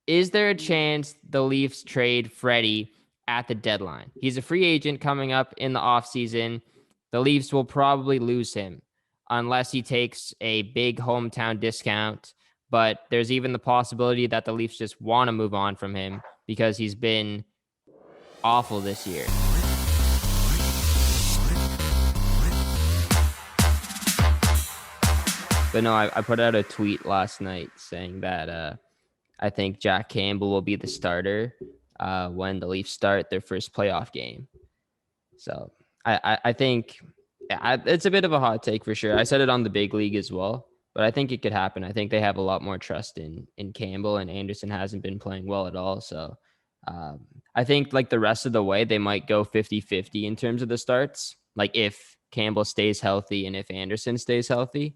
is there a chance the Leafs trade Freddie at the deadline? He's a free agent coming up in the offseason. The Leafs will probably lose him unless he takes a big hometown discount. But there's even the possibility that the Leafs just want to move on from him because he's been awful this year. But no, I put out a tweet last night saying that I think Jack Campbell will be the starter when the Leafs start their first playoff game. So I think it's a bit of a hot take for sure. I said it on the big league as well, but I think it could happen. I think they have a lot more trust in Campbell, and Andersen hasn't been playing well at all. So I think like the rest of the way, they might go 50-50 in terms of the starts. Like if Campbell stays healthy and if Andersen stays healthy.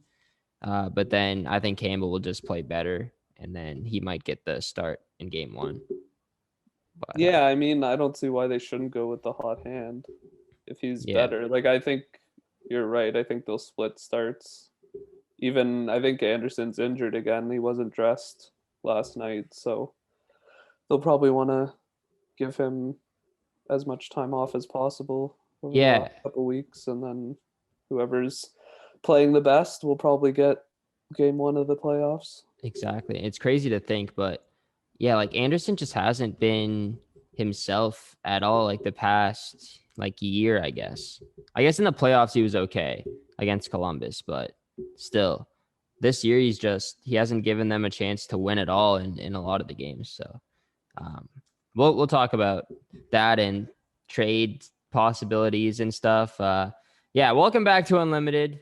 But then I think Campbell will just play better, and then he might get the start in game one. But Yeah, I mean, I don't see why they shouldn't go with the hot hand if he's yeah, better. Like, I think you're right. I think they'll split starts. Even I think Anderson's injured again. He wasn't dressed last night, so they'll probably want to give him as much time off as possible over the yeah, last couple weeks, and then whoever's playing the best will probably get game one of the playoffs. exactly. It's crazy to think, but yeah, like Andersen just hasn't been himself at all like the past like year, I guess. I guess in the playoffs he was okay against Columbus, but still this year he hasn't given them a chance to win at all in a lot of the games. So um we'll talk about that and trade possibilities and stuff. Yeah, welcome back to Unlimited.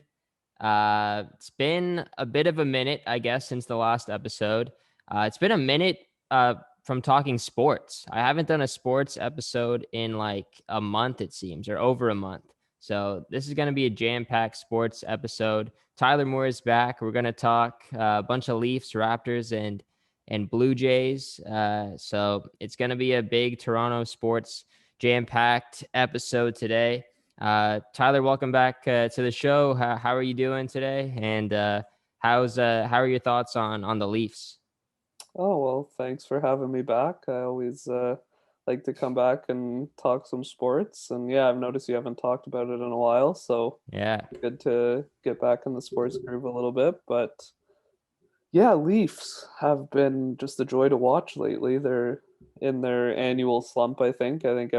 It's been a bit of a minute, I guess, since the last episode. It's been a minute from talking sports. I haven't done a sports episode in like a month, it seems, or over a month. So this is going to be a jam-packed sports episode. Tyler Moore is back. We're going to talk a bunch of Leafs, Raptors, and Blue Jays. So it's going to be a big Toronto sports jam-packed episode today. Tyler, welcome back to the show. How are you doing today? And how are your thoughts on the Leafs? Oh, well, thanks for having me back. I always like to come back and talk some sports. And yeah, I've noticed you haven't talked about it in a while, so Yeah, good to get back in the sports groove a little bit. But yeah, Leafs have been just a joy to watch lately. They're in their annual slump, I think. I think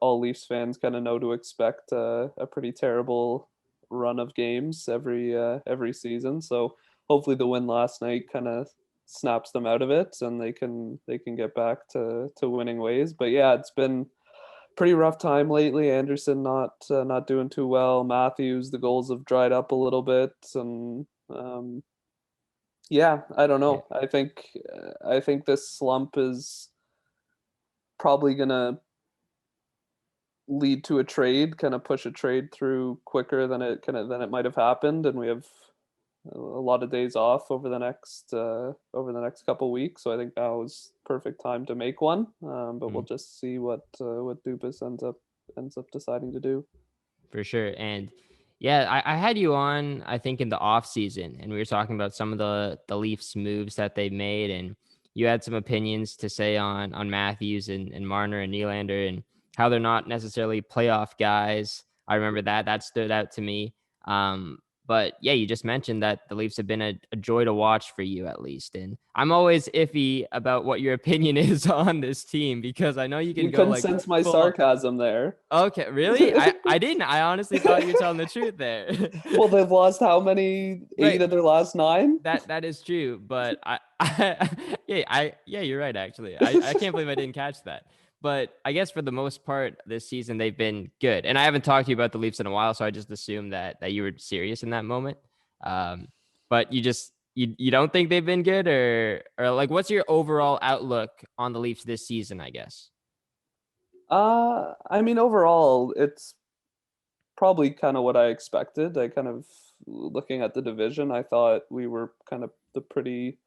all Leafs fans kind of know to expect a pretty terrible run of games every season. So hopefully the win last night kind of snaps them out of it and they can get back to winning ways. But yeah, it's been pretty rough time lately. Andersen not doing too well. Matthews, the goals have dried up a little bit, and yeah, I don't yeah, know. I think this slump is probably gonna lead to a trade, kind of push a trade through quicker than it might have happened, and we have a lot of days off over the next couple weeks. So I think now is perfect time to make one. But we'll mm, just see what Dubas ends up deciding to do. for sure. And yeah, I had you on, I think, in the off season, and we were talking about some of the Leafs moves that they made, and you had some opinions to say on Matthews and Marner and Nylander and how they're not necessarily playoff guys. I remember that stood out to me. But yeah, you just mentioned that the Leafs have been a joy to watch for you at least. And I'm always iffy about what your opinion is on this team because I know you can You go couldn't like sense my full on. sarcasm there. Okay, really? I didn't. I honestly thought you were telling the truth there. Well, they've lost how many? Right. Eight of their last nine? That is true, but yeah, you're right actually. I can't believe I didn't catch that. But I guess for the most part this season they've been good. And I haven't talked to you about the Leafs in a while, so I just assumed that you were serious in that moment. But you don't think they've been good, or like what's your overall outlook on the Leafs this season, I guess? I mean, overall, it's probably kind of what I expected. I kind of looking at the division, I thought we were kind of the pretty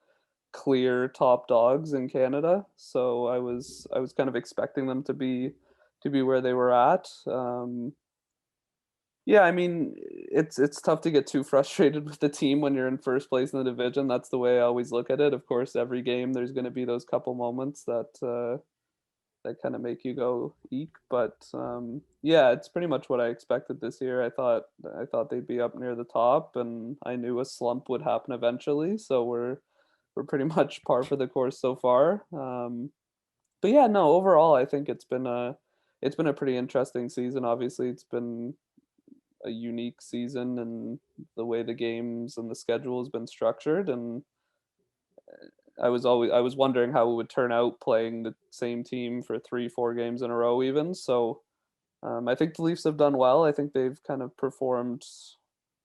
clear top dogs in Canada. So I was kind of expecting them to be where they were at. Yeah, I mean, it's tough to get too frustrated with the team when you're in first place in the division. That's the way I always look at it. Of course, every game there's going to be those couple moments that kind of make you go eek. But yeah, it's pretty much what I expected this year. I thought they'd be up near the top, and I knew a slump would happen eventually. So we're pretty much par for the course so far. But yeah, no, overall, I think it's been a pretty interesting season. Obviously, it's been a unique season and the way the games and the schedule has been structured. And I was wondering how it would turn out playing the same team for 3-4 games in a row even. So I think the Leafs have done well. I think they've kind of performed,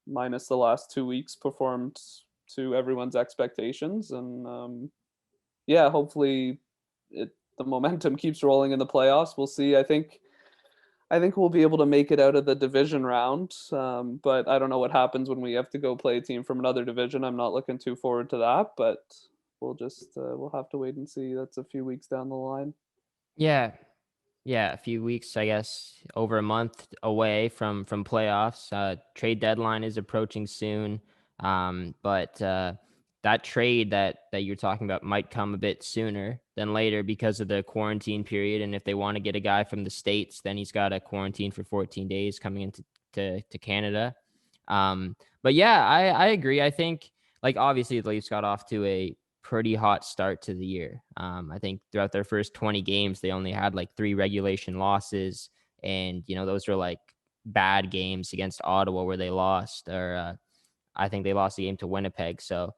minus the last 2 weeks, performed to everyone's expectations. And yeah, hopefully the momentum keeps rolling in the playoffs. We'll see. I think we'll be able to make it out of the division round, but I don't know what happens when we have to go play a team from another division. I'm not looking too forward to that, but we'll have to wait and see. That's a few weeks down the line. Yeah, yeah, a few weeks, I guess, over a month away from playoffs. Trade deadline is approaching soon, but that trade that you're talking about might come a bit sooner than later because of the quarantine period. And if they want to get a guy from the States, then he's got to quarantine for 14 days coming into to Canada. But yeah, I agree. I think like obviously the Leafs got off to a pretty hot start to the year. I think throughout their first 20 games, they only had like 3 regulation losses. And, those were like bad games against Ottawa where they lost, or I think they lost the game to Winnipeg. So,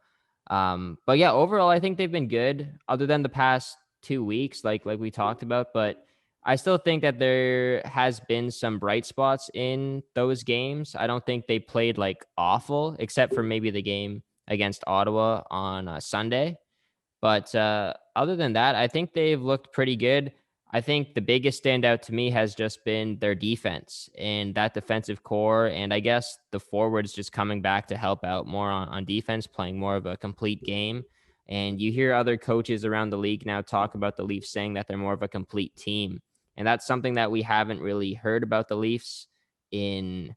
but yeah, overall, I think they've been good other than the past 2 weeks, like we talked about. But I still think that there has been some bright spots in those games. I don't think they played like awful, except for maybe the game against Ottawa on Sunday. But other than that, I think they've looked pretty good. I think the biggest standout to me has just been their defense and that defensive core. And I guess the forwards just coming back to help out more on defense, playing more of a complete game. And you hear other coaches around the league now talk about the Leafs saying that they're more of a complete team. And that's something that we haven't really heard about the Leafs in,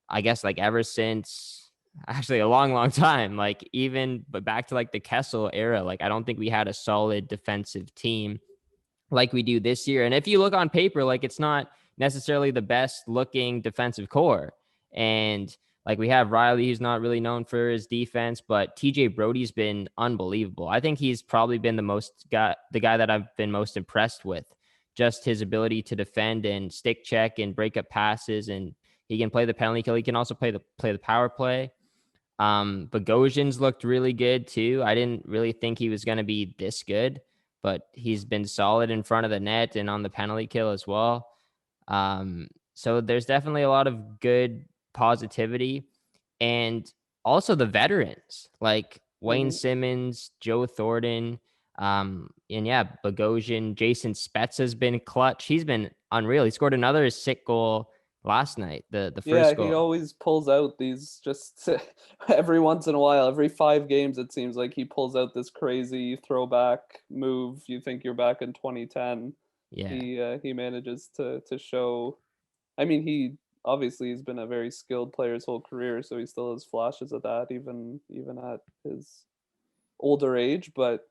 I guess, like ever since actually a long, long time. Like even, but back to like the Kessel era, like I don't think we had a solid defensive team like we do this year. And if you look on paper, like it's not necessarily the best looking defensive core. And like we have Riley, who's not really known for his defense, but TJ Brody's been unbelievable. I think he's probably been the guy that I've been most impressed with. Just his ability to defend and stick check and break up passes, and he can play the penalty kill. He can also play the power play. Bogosian's looked really good too. I didn't really think he was going to be this good, but he's been solid in front of the net and on the penalty kill as well. So there's definitely a lot of good positivity, and also the veterans like Wayne Mhm. Simmons, Joe Thornton, and yeah, Bogosian, Jason Spetz has been clutch. He's been unreal. He scored another sick goal last night, the Yeah, first he goal. always pulls out these just every once in a while, every 5 games, it seems like he pulls out this crazy throwback move. You think you're back in 2010. Yeah. He manages to show. I mean, he obviously has been a very skilled player his whole career, so he still has flashes of that even at his older age. But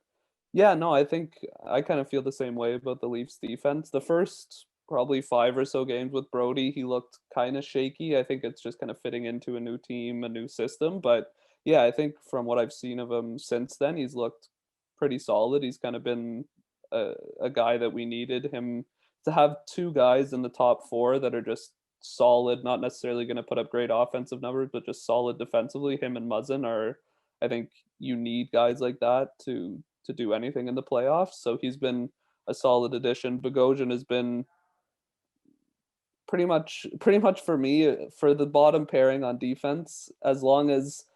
yeah, no, I think I kind of feel the same way about the Leafs defense. The first probably 5 or so games with Brody, he looked kind of shaky. I think it's just kind of fitting into a new team, a new system. But yeah, I think from what I've seen of him since then, he's looked pretty solid. He's kind of been a guy that we needed him to have, 2 guys in the top 4 that are just solid, not necessarily going to put up great offensive numbers, but just solid defensively. Him and Muzzin are, I think you need guys like that to do anything in the playoffs. So he's been a solid addition. Bogosian has been pretty much for me, for the bottom pairing on defense. As long as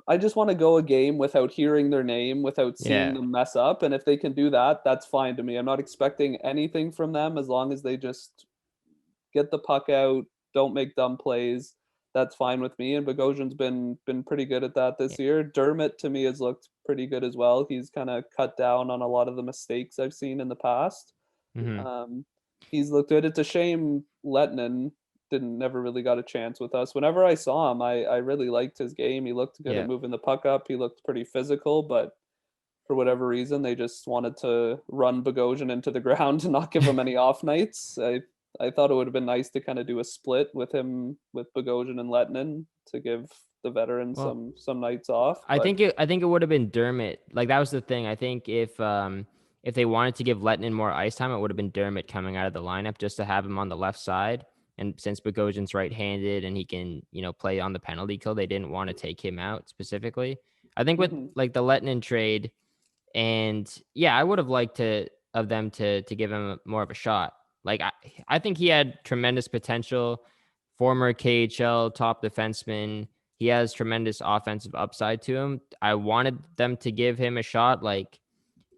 I just want to go a game without hearing their name, without seeing Yeah. them mess up, and if they can do that, that's fine to me. I'm not expecting anything from them as long as they just get the puck out, don't make dumb plays. That's fine with me. And Bogosian's been pretty good at that Yeah. this year. Dermott to me has looked pretty good as well. He's kind of cut down on a lot of the mistakes I've seen in the past. Mhm. Um, he's looked good. It's a shame Lettinen. didn't never really got a chance with us. Whenever I saw him, I really liked his game. He looked good at Yeah. moving the puck up. He looked pretty physical, but for whatever reason, they just wanted to run Bogosian into the ground and not give him any off nights. I thought it would have been nice to kind of do a split with him with Bogosian and Lettinen to give the veterans Well, some nights off. I But think it would have been Dermott. Like that was the thing. I think if they wanted to give Lettinen more ice time, it would have been Dermott coming out of the lineup just to have him on the left side. And since Bogosian's right-handed and he can, play on the penalty kill, they didn't want to take him out specifically. I think with like the Lettinen trade, and yeah, I would have liked them to give him more of a shot. Like I think he had tremendous potential. Former KHL top defenseman. He has tremendous offensive upside to him. I wanted them to give him a shot, like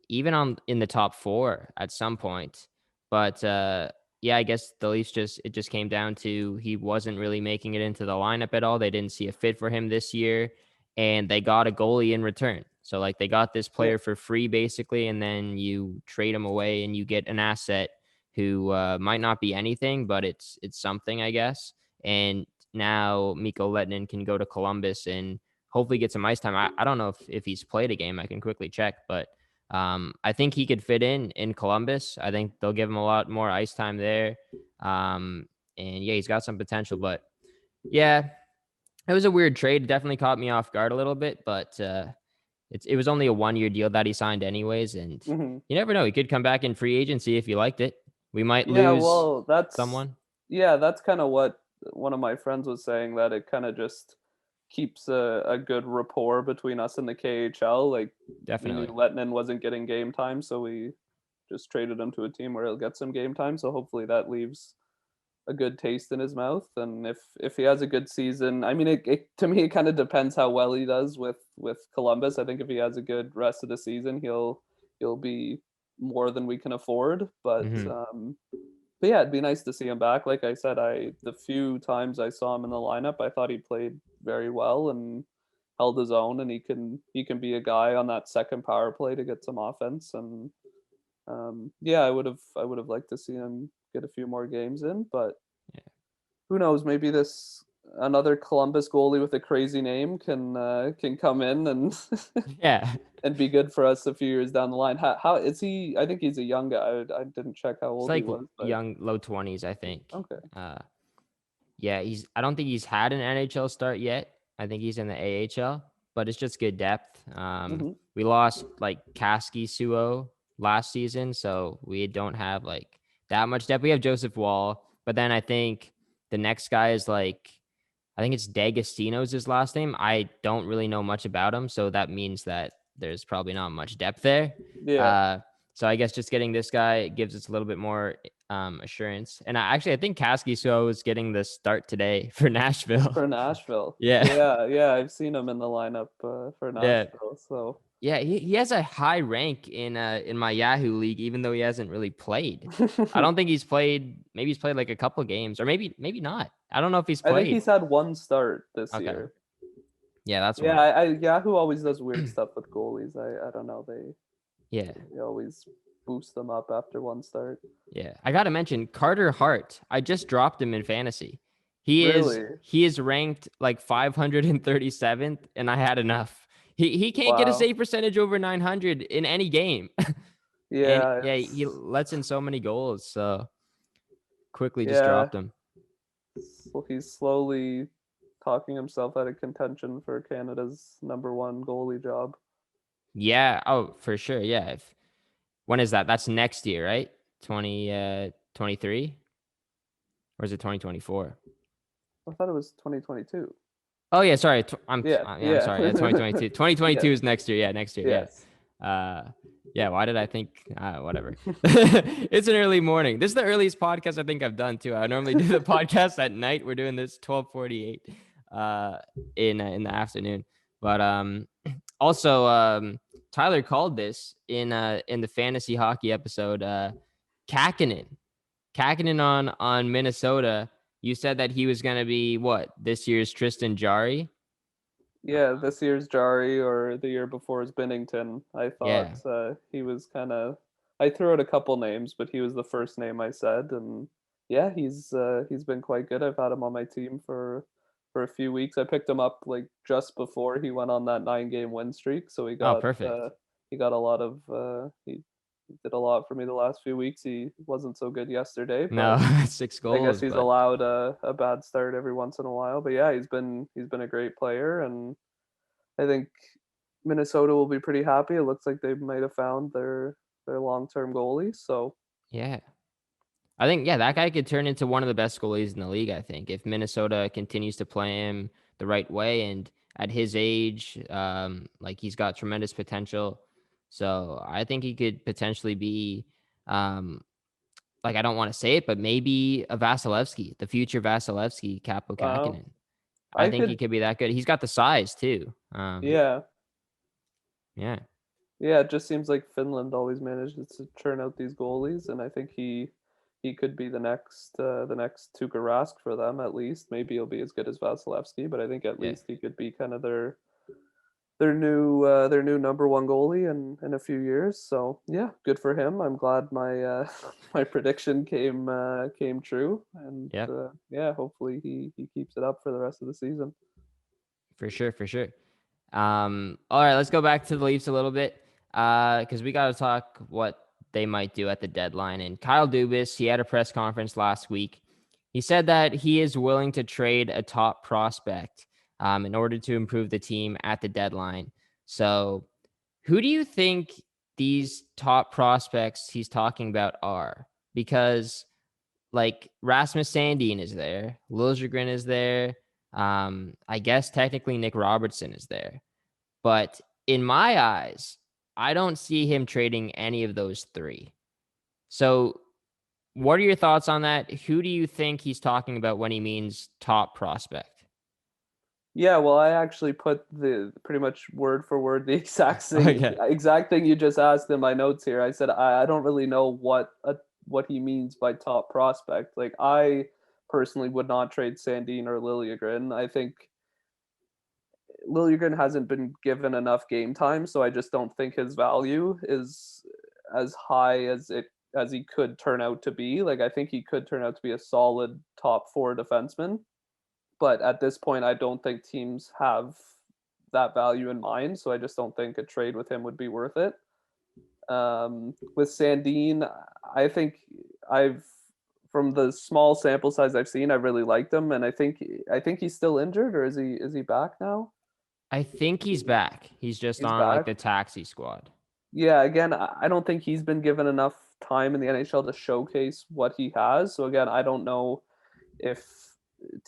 even in the top 4 at some point. But yeah, I guess the Leafs it just came down to he wasn't really making it into the lineup at all. They didn't see a fit for him this year, and they got a goalie in return. So like they got this player for free basically, and then you trade him away and you get an asset who might not be anything, but it's something, I guess. And now Mikko Lettinen can go to Columbus and hopefully get some ice time. I don't know if he's played a game. I can quickly check, but I think he could fit in Columbus. I think they'll give him a lot more ice time there. And yeah, he's got some potential, but yeah, it was a weird trade. It definitely caught me off guard a little bit, but it was only a 1-year deal that he signed anyways. And you never know. He could come back in free agency if you liked it. We might lose someone. Yeah, that's kind of what one of my friends was saying, that it kind of just keeps a good rapport between us and the KHL. Like, definitely, we knew Lettinen wasn't getting game time, so we just traded him to a team where he'll get some game time. So hopefully that leaves a good taste in his mouth. And if he has a good season, I mean, it to me it kind of depends how well he does with Columbus. I think if he has a good rest of the season, he'll be more than we can afford. But yeah, it'd be nice to see him back. Like I said, the few times I saw him in the lineup, I thought he played very well and held his own, and he can be a guy on that second power play to get some offense. And yeah, I would have liked to see him get a few more games in, but who knows? Maybe another Columbus goalie with a crazy name can come in and and be good for us a few years down the line. How is he? I think he's a young guy. I didn't check how old he was. But young, low 20s, I think. Okay. Yeah, I don't think he's had an NHL start yet. I think he's in the AHL, but it's just good depth. We lost like Kasky Suo last season, so we don't have like that much depth. We have Joseph Wall, but then I think the next guy is like, I think it's D'Agostino's his last name. I don't really know much about him, so that means that there's probably not much depth there. Yeah. So I guess just getting this guy gives us a little bit more assurance. And I think Kasky Suo is getting the start today for Nashville. For Nashville. Yeah. I've seen him in the lineup for Nashville. So yeah, he has a high rank in my Yahoo league, even though he hasn't really played. I don't think he's played. Maybe he's played like a couple games, or maybe not. I don't know if he's played. I think he's had one start this year. Yeah, that's Yahoo always does weird stuff with goalies. I don't know. They always boost them up after one start. Yeah, I gotta mention Carter Hart. I just dropped him in fantasy. He is ranked like 537th, and I had enough. He can't get a save percentage over 900 in any game. Yeah, he lets in so many goals. So quickly just dropped him. Well, he's slowly talking himself out of contention for Canada's #1 goalie job. Yeah. Oh, for sure. Yeah. When is that? That's next year, right? 2023, or is it 2024? I thought it was 2022. Oh yeah, sorry. I'm sorry. Yeah, 2022. 2022 is next year. Yeah, next year. Yes. Yeah. Why did I think? Whatever. It's an early morning. This is the earliest podcast I think I've done too. I normally do the podcast at night. We're doing this 12:48 in the afternoon. But also Tyler called this in the fantasy hockey episode. Kakkonen on Minnesota. You said that he was going to be this year's Tristan Jarry? Yeah, this year's Jarry, or the year before's Binnington. I thought he was kind of. I threw out a couple names, but he was the first name I said, and Yeah, he's been quite good. I've had him on my team for a few weeks. I picked him up like just before he went on that 9-game win streak, so Oh, perfect. he got a lot of he did a lot for me the last few weeks. He wasn't so good yesterday, No, but 6 I guess goals, he's but allowed a bad start every once in a while. But yeah, he's been a great player, and I think Minnesota will be pretty happy. It looks like they might have found their long term goalie. So yeah. I think, yeah, that guy could turn into one of the best goalies in the league, I think, if Minnesota continues to play him the right way. And at his age, like he's got tremendous potential. So I think he could potentially be, um, like, I don't want to say it, but maybe a Vasilevsky, the future Vasilevsky, Capo wow, Kakinen. I I think he could could be that good. He's got the size too. yeah. Yeah. Yeah, it just seems like Finland always manages to churn out these goalies, and I think he could be the next Tuukka Rask for them at least. Maybe he'll be as good as Vasilevsky, but I think at Yeah. least he could be kind of their new number one goalie in a few years. So yeah, good for him. I'm glad my my prediction came true, and Yeah. yeah, hopefully he keeps it up for the rest of the season. For sure. For sure. All right, let's go back to the Leafs a little bit because we got to talk what they might do at the deadline. And Kyle Dubas, he had a press conference last week. He said that he is willing to trade a top prospect in order to improve the team at the deadline. So, who do you think these top prospects he's talking about are? Because like Rasmus Sandin is there, Liljegren is there. I guess technically Nick Robertson is there. But in my eyes, I don't see him trading any of those three. So, what are your thoughts on that? Who do you think he's talking about when he means top prospect? Yeah, well, I actually put the pretty much word for word the Okay. exact thing you just asked in my notes here. I said I don't really know what he means by top prospect. Like I personally would not trade Sandine or Liljegren. I think Liljegren hasn't been given enough game time, so I just don't think his value is as high as he could turn out to be. Like I think he could turn out to be a solid top four defenseman, but at this point, I don't think teams have that value in mind. So I just don't think a trade with him would be worth it. With Sandine, I think I've from the small sample size I've seen, I really liked him, and I think he's still injured, or is he back now? I think he's back. He's just He's on like back. the taxi squad. Yeah, again, I don't think he's been given enough time in the NHL to showcase what he has. So again, I don't know if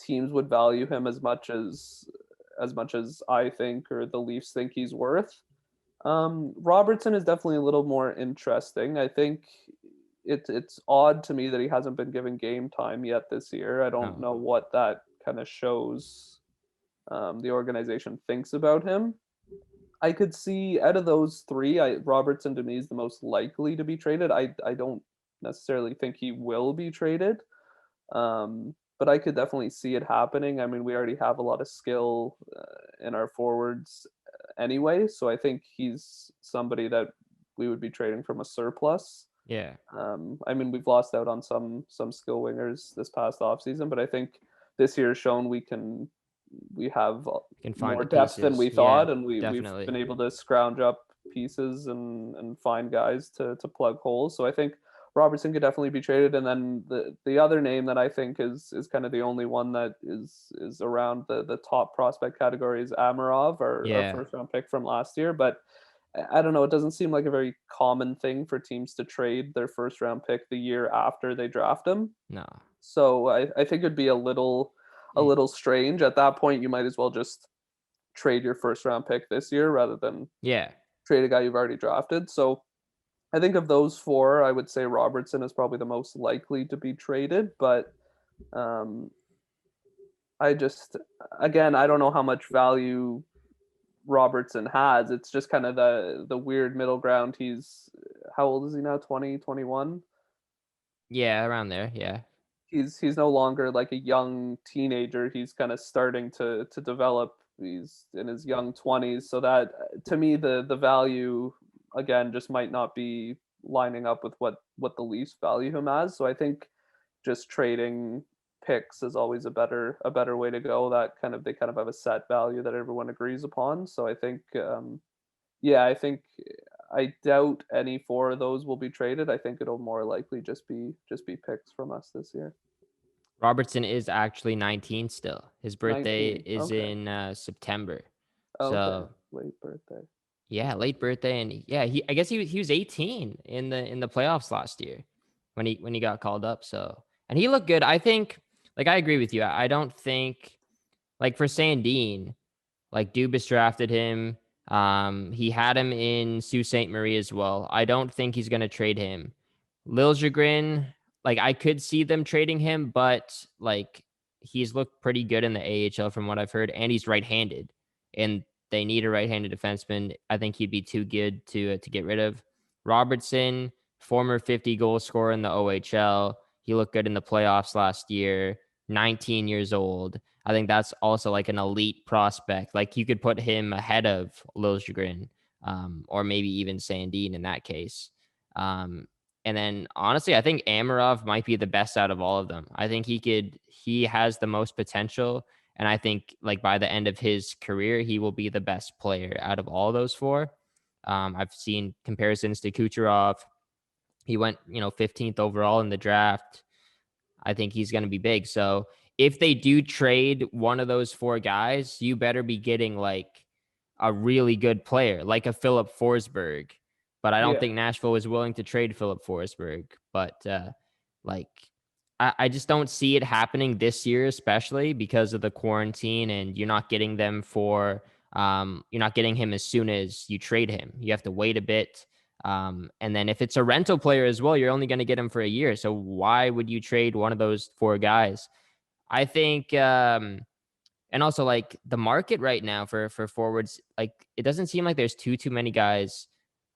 teams would value him as much as I think or the Leafs think he's worth. Robertson is definitely a little more interesting. I think it's odd to me that he hasn't been given game time yet this year. I don't No. know what that kind of shows the organization thinks about him. I could see out of those three, Robertson to me is the most likely to be traded. I don't necessarily think he will be traded. But I could definitely see it happening. I mean, we already have a lot of skill in our forwards anyway, so I think he's somebody that we would be trading from a surplus. Yeah. I mean, we've lost out on some skill wingers this past offseason, but I think this year has shown we have Can find more the depth than pieces. we Yeah, thought, and we've definitely. been able to scrounge up pieces and find guys to plug holes. So I think Robertson could definitely be traded, and then the other name that I think is kind of the only one that is around the top prospect category is Amarov, our Yeah. first round pick from last year. But I don't know, it doesn't seem like a very common thing for teams to trade their first round pick the year after they draft him. No. So I think it'd be a little strange. At that point, you might as well just trade your first round pick this year rather than Yeah. trade a guy you've already drafted. So I think of those four, I would say Robertson is probably the most likely to be traded. But um, I just, again, I don't know how much value Robertson has. It's just kind of the weird middle ground. He's how old is he now? 20, 21? Yeah, around there. Yeah. He's no longer like a young teenager. He's kind of starting to develop. He's in his young 20s. So that to me the value again just might not be lining up with what the Leafs value him as. So I think just trading picks is always a better way to go. They kind of have a set value that everyone agrees upon. So I think I think I doubt any 4 of those will be traded. I think it'll more likely just be picks from us this year. Robertson is actually 19 still. His birthday 19. is Okay. in September. Okay. So Late birthday. yeah, late birthday, and yeah, I guess he was 18 in the playoffs last year when he got called up. So, and he looked good. I think, like, I agree with you. I don't think, like, for Sandin, like, Dubas drafted him. He had him in Sault Ste. Marie as well. I don't think he's gonna trade him. Liljegren, like, I could see them trading him, but like, he's looked pretty good in the AHL from what I've heard, and he's right-handed, and they need a right-handed defenseman. I think he'd be too good to get rid of. Robertson, former 50 goal scorer in the OHL. He looked good in the playoffs last year. 19 years old. I think that's also like an elite prospect. Like, you could put him ahead of Liljegren, or maybe even Sandin in that case. And then honestly, I think Amarov might be the best out of all of them. I think he has the most potential. And I think, like, by the end of his career, he will be the best player out of all those 4. I've seen comparisons to Kucherov. He went, 15th overall in the draft. I think he's going to be big. So if they do trade one of those 4 guys, you better be getting like a really good player, like a Philip Forsberg. But I don't think Nashville was willing to trade Philip Forsberg. But like, I just don't see it happening this year, especially because of the quarantine, and you're not getting them you're not getting him as soon as you trade him. You have to wait a bit. And then if it's a rental player as well, you're only going to get him for a year. So why would you trade one of those 4 guys? I think, and also, like, the market right now for forwards, like, it doesn't seem like there's too many guys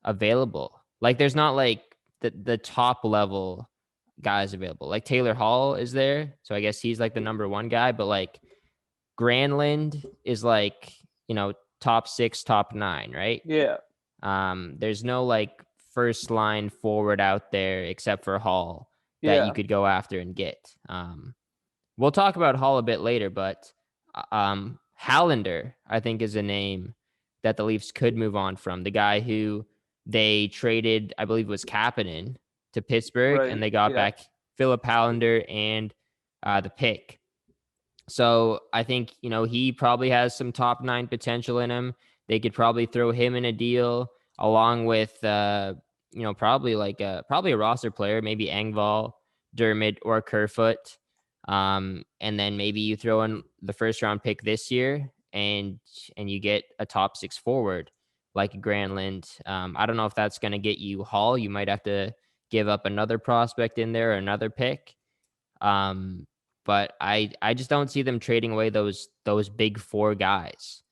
available. Like, there's not like the top level guys available. Like, Taylor Hall is there, so I guess he's like the number 1 guy. But like, Grandland is like, top 6, top 9, right? Yeah. There's no like first line forward out there except for Hall that you could go after and get. We'll talk about Hall a bit later, but Hallander, I think, is a name that the Leafs could move on from. The guy who they traded, I believe it was Kapanen, to Pittsburgh, and they got back Philip Hallander and the pick. So I think, he probably has some top 9 potential in him. They could probably throw him in a deal along with, probably a roster player, maybe Engvall, Dermott, or Kerfoot. And then maybe you throw in the first round pick this year, and you get a top 6 forward like Grandland. I don't know if that's going to get you Hall. You might have to give up another prospect in there, or another pick. But I just don't see them trading away those big 4 guys.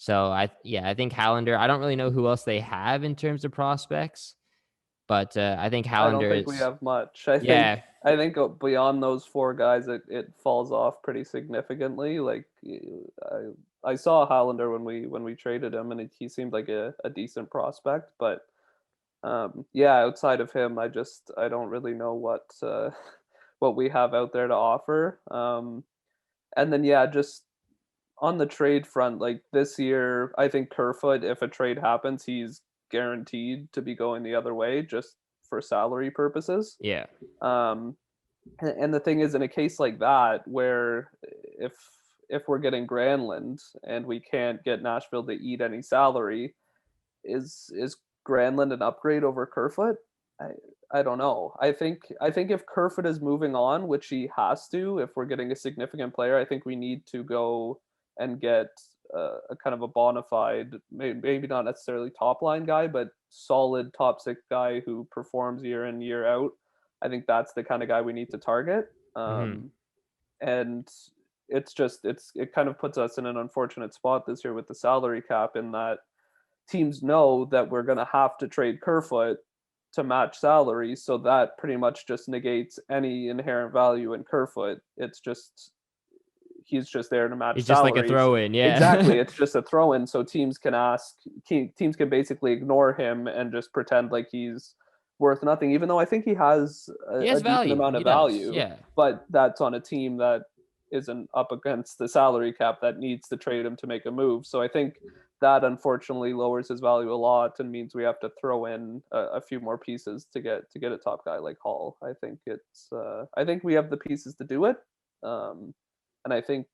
So I think Hallander. I don't really know who else they have in terms of prospects, but I think Hallander. I don't think we have much. I think beyond those 4 guys, it falls off pretty significantly. Like, I saw Hallander when we traded him, and he seemed like a decent prospect. But outside of him, I don't really know what we have out there to offer. And then just on the trade front, like, this year, I think Kerfoot, if a trade happens, he's guaranteed to be going the other way just for salary purposes. Yeah. And the thing is, in a case like that, where if we're getting Grandland and we can't get Nashville to eat any salary, is Grandland an upgrade over Kerfoot? I don't know. I think if Kerfoot is moving on, which he has to, if we're getting a significant player, I think we need to go and get a kind of a bona fide, maybe not necessarily top line guy, but solid top 6 guy who performs year in, year out. I think that's the kind of guy we need to target. And it kind of puts us in an unfortunate spot this year with the salary cap, in that teams know that we're going to have to trade Kerfoot to match salary. So that pretty much just negates any inherent value in Kerfoot. It's just, he's just there to match It's just salaries. like a throw-in, yeah. Exactly. It's just a throw-in. So teams can basically ignore him and just pretend like he's worth nothing, even though I think he has He a has decent value. amount He of does. value, Yeah. but that's on a team that isn't up against the salary cap that needs to trade him to make a move. So I think that unfortunately lowers his value a lot and means we have to throw in a few more pieces to get a top guy like Hall. I think we have the pieces to do it, and I think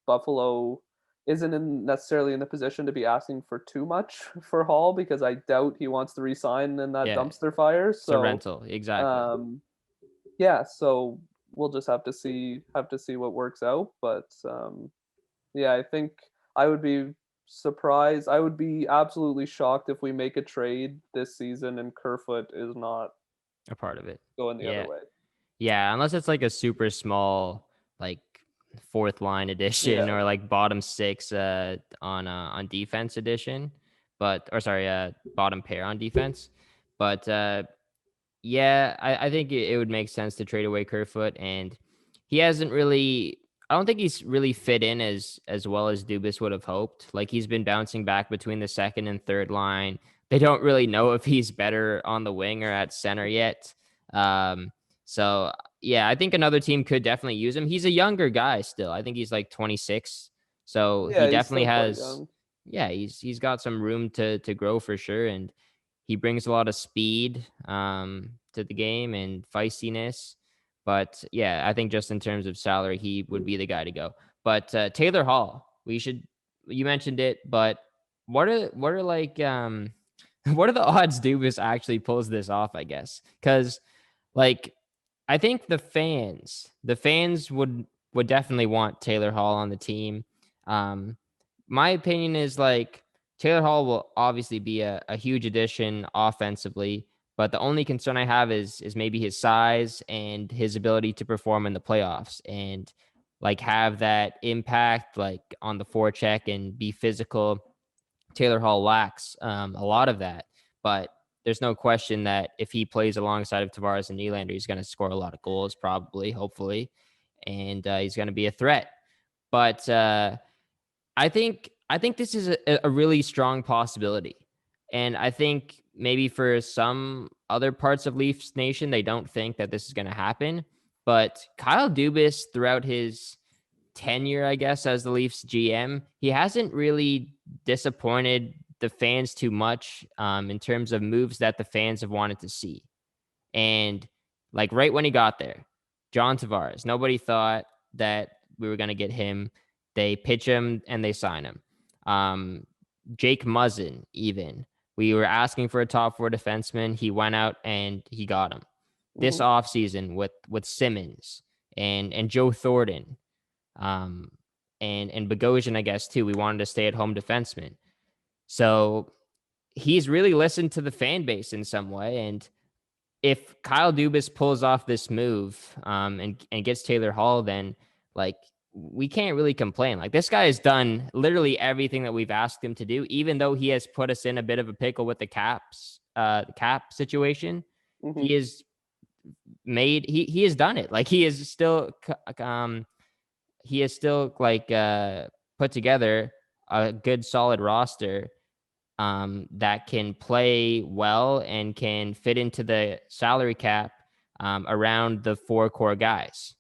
Buffalo isn't necessarily in the position to be asking for too much for Hall because I doubt he wants to resign in that Yeah. dumpster fire. It's a So rental. Exactly. um, yeah, so we'll just have to see what works out. But yeah, I think I would be surprised. I would be absolutely shocked if we make a trade this season and Kerfoot is not A part of it. going the other Yeah. way. Yeah. Unless it's like a super small, like fourth line edition Yeah. or like bottom six on defense edition, but or sorry, bottom pair on defense. But yeah, I think it would make sense to trade away Kerfoot, and he hasn't really. I don't think he's really fit in as well as Dubas would have hoped. Like he's been bouncing back between the second and third line. They don't really know if he's better on the wing or at center yet. Um, so yeah, I think another team could definitely use him. He's a younger guy still. I think he's like 26, so he Yeah, he's definitely still quite has. young. Yeah, he's got some room to grow for sure, and he brings a lot of speed to the game and feistiness. But yeah, I think just in terms of salary, he would be the guy to go. But Taylor Hall, you mentioned it, but what are like what are the odds Dubas actually pulls this off, I guess? Because like I think the fans would definitely want Taylor Hall on the team. Um, my opinion is like Taylor Hall will obviously be a huge addition offensively, but the only concern I have is maybe his size and his ability to perform in the playoffs and like have that impact like on the forecheck and be physical. Taylor Hall lacks a lot of that, but there's no question that if he plays alongside of Tavares and Nylander, he's going to score a lot of goals, probably, hopefully, and he's going to be a threat. But I think this is a really strong possibility, and I think maybe for some other parts of Leafs Nation, they don't think that this is going to happen. But Kyle Dubas, throughout his tenure, I guess, as the Leafs GM, he hasn't really disappointed the fans too much in terms of moves that the fans have wanted to see. And like right when he got there, John Tavares, nobody thought that we were going to get him. They pitch him and they sign him. Jake Muzzin, even. We were asking for a top four defenseman. He went out and he got him. This Mhm. offseason with Simmons and Joe Thornton, um, and Bogosian, I guess, too. We wanted to stay at home defenseman. So he's really listened to the fan base in some way. And if Kyle Dubas pulls off this move and gets Taylor Hall, then like we can't really complain. Like this guy has done literally everything that we've asked him to do, even though he has put us in a bit of a pickle with the cap situation. Mhm. He is he has done it. Like he has still like put together a good solid roster that can play well and can fit into the salary cap around the four core guys.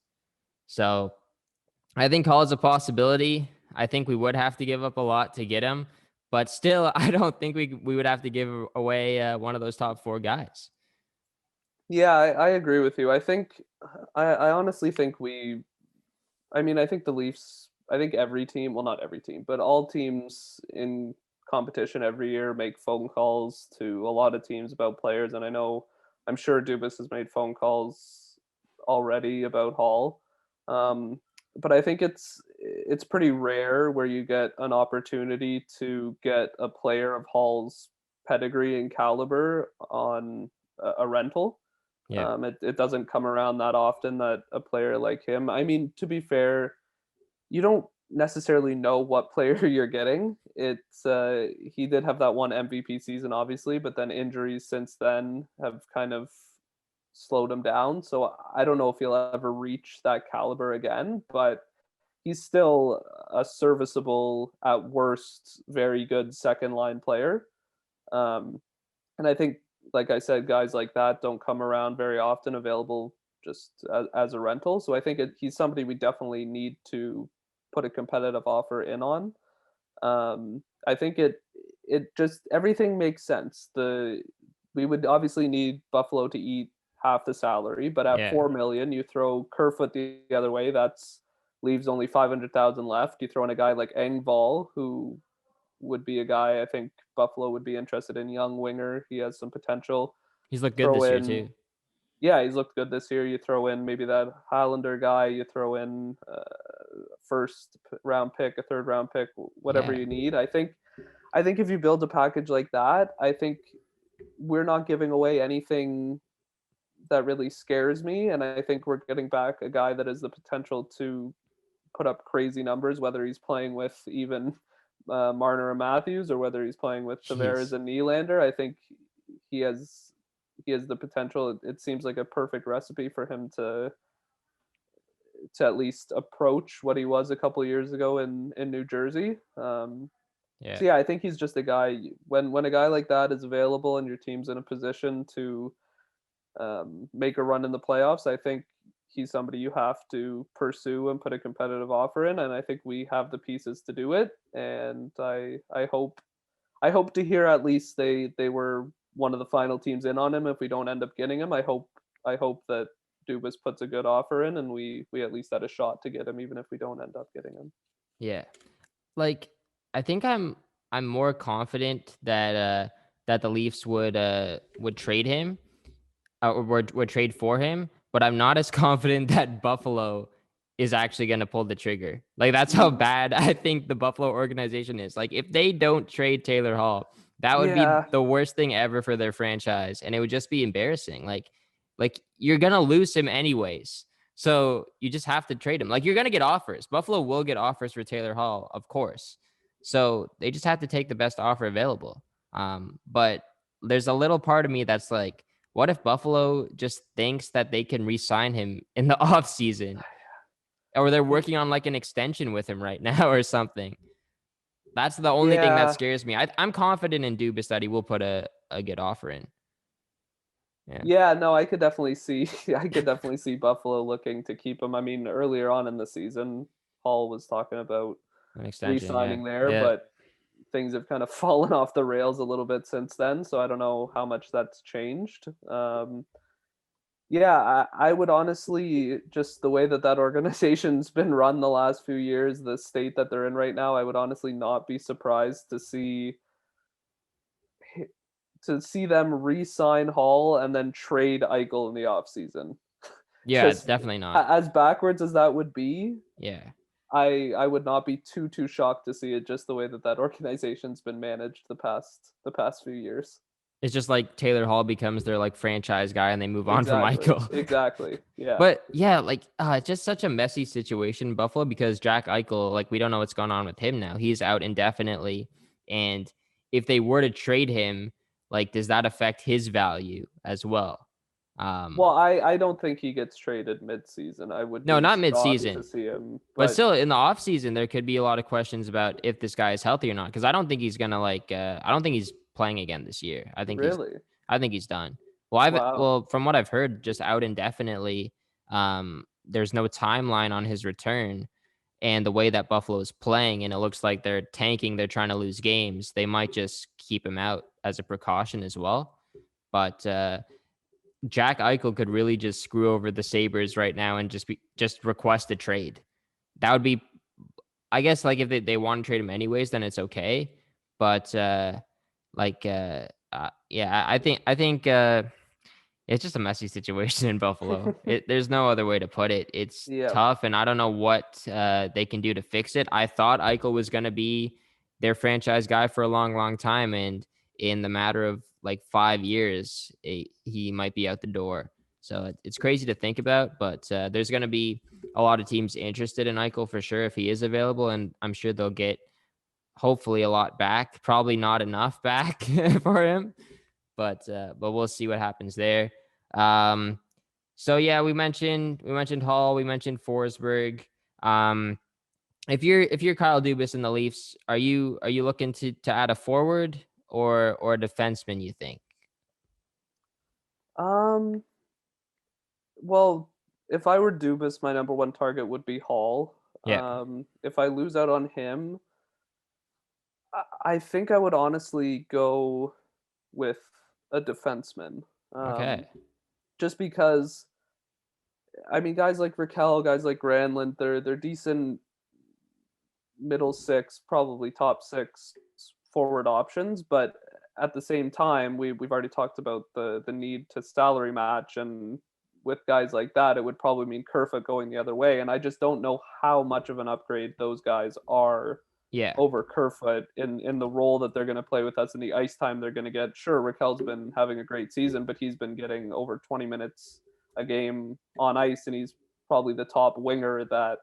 So I think Hall is a possibility. I think we would have to give up a lot to get him, but still, I don't think we would have to give away one of those top four guys. Yeah, I agree with you. I honestly think I think the Leafs, I think every team, well, not every team, but all teams in competition every year make phone calls to a lot of teams about players. And I'm sure Dubas has made phone calls already about Hall. Um, but I think it's pretty rare where you get an opportunity to get a player of Hall's pedigree and caliber on a rental. Yeah. It doesn't come around that often that a player like him. I mean, to be fair, you don't necessarily know what player you're getting. He did have that one MVP season, obviously, but then injuries since then have kind of slowed him down. So I don't know if he'll ever reach that caliber again, but he's still a serviceable, at worst, very good second line player. And I think like I said, guys like that don't come around very often, available just as a rental. So I think he's somebody we definitely need to put a competitive offer in on. I think it just everything makes sense. We would obviously need Buffalo to eat half the salary, but at Yeah. 4 million, you throw Kerfoot the other way. That's leaves only 500,000 left. You throw in a guy like Engvall, who would be a guy I think Buffalo would be interested in. Young winger, he has some potential. He's looked good Throw this year in, too. yeah, he's looked good this year. You throw in maybe that Highlander guy. You throw in first round pick, a third round pick, whatever Yeah. you need. I think if you build a package like that, I think we're not giving away anything that really scares me, and I think we're getting back a guy that has the potential to put up crazy numbers, whether he's playing with even Marner or Matthews, or whether he's playing with Tavares Jeez. and Nylander. I think he has he has the potential. It seems like a perfect recipe for him to at least approach what he was a couple of years ago in New Jersey. Yeah. So yeah, I think he's just a guy. When a guy like that is available and your team's in a position to make a run in the playoffs, I think he's somebody you have to pursue and put a competitive offer in. And I think we have the pieces to do it. And I hope to hear at least they were one of the final teams in on him. If we don't end up getting him, I hope that Dubas puts a good offer in, and we at least had a shot to get him, even if we don't end up getting him. Yeah. Like, I think I'm more confident that the Leafs would trade him, or would trade for him, but I'm not as confident that Buffalo is actually going to pull the trigger. Like, that's how Mm. bad I think the Buffalo organization is. Like, if they don't trade Taylor Hall, that would be Yeah, the worst thing ever for their franchise, and it would just be embarrassing. Like you're going to lose him anyways. So you just have to trade him. Like, you're going to get offers. Buffalo will get offers for Taylor Hall, of course. So they just have to take the best offer available. But there's a little part of me that's like, what if Buffalo just thinks that they can re-sign him in the off season, or they're working on like an extension with him right now or something? That's the only thing that yeah. scares me. I'm confident in Dubas that he will put a good offer in. Yeah, Yeah, no, I could definitely see I could definitely see Buffalo looking to keep him. I mean, earlier on in the season, Paul was talking about an extension. Yeah, re-signing there, yeah. but things have kind of fallen off the rails a little bit since then, so I don't know how much that's changed. Yeah, I would honestly, just the way that that organization's been run the last few years, the state that they're in right now, I would honestly not be surprised to see them re-sign Hall and then trade Eichel in the offseason. Yeah, Just definitely not. as backwards as that would be, Yeah. I would not be too shocked to see it, just the way that that organization's been managed the past few years. It's just like Taylor Hall becomes their like franchise guy and they move on from Exactly. Michael. Exactly. Yeah. But yeah, like it's just such a messy situation in Buffalo because Jack Eichel, like we don't know what's going on with him now. He's out indefinitely. And if they were to trade him, like does that affect his value as well? Well, I don't think he gets traded mid-season. I would No, be not shocked to mid-season. see him, But but still in the offseason, there could be a lot of questions about if this guy is healthy or not. Because I don't think he's gonna I don't think he's playing again this year. really, I think he's done. wow. Well, from what I've heard, just out indefinitely. There's no timeline on his return, and the way that Buffalo is playing, and it looks like they're tanking. They're trying to lose games. They might just keep him out as a precaution as well. But Jack Eichel could really just screw over the Sabres right now and just request a trade. That would be, I guess, like if they want to trade him anyways, then it's okay. But yeah, I think it's just a messy situation in Buffalo. There's no other way to put it. It's Yeah. tough, and I don't know what they can do to fix it. I thought Eichel was going to be their franchise guy for a long, long time, and in the matter of like 5 years, he might be out the door. So it's crazy to think about, but there's going to be a lot of teams interested in Eichel for sure if he is available, and I'm sure they'll get hopefully a lot back. Probably not enough back for him, but we'll see what happens there. Um, so yeah, we mentioned Hall, we mentioned Forsberg. Um, if you're Kyle Dubas and the Leafs, are you looking to add a forward or a defenseman? You think? Um, well, if I were Dubas, my number one target would be Hall. Yeah. If I lose out on him, I think I would honestly go with a defenseman. Okay. Just because, I mean, guys like Raquel, guys like Grandland, they're decent middle six, probably top six forward options, but at the same time, we've already talked about the need to salary match, and with guys like that, it would probably mean Kerfoot going the other way, and I just don't know how much of an upgrade those guys are Yeah. over Kerfoot in the role that they're going to play with us and the ice time they're going to get. Sure, Raquel's been having a great season, but he's been getting over 20 minutes a game on ice, and he's probably the top winger that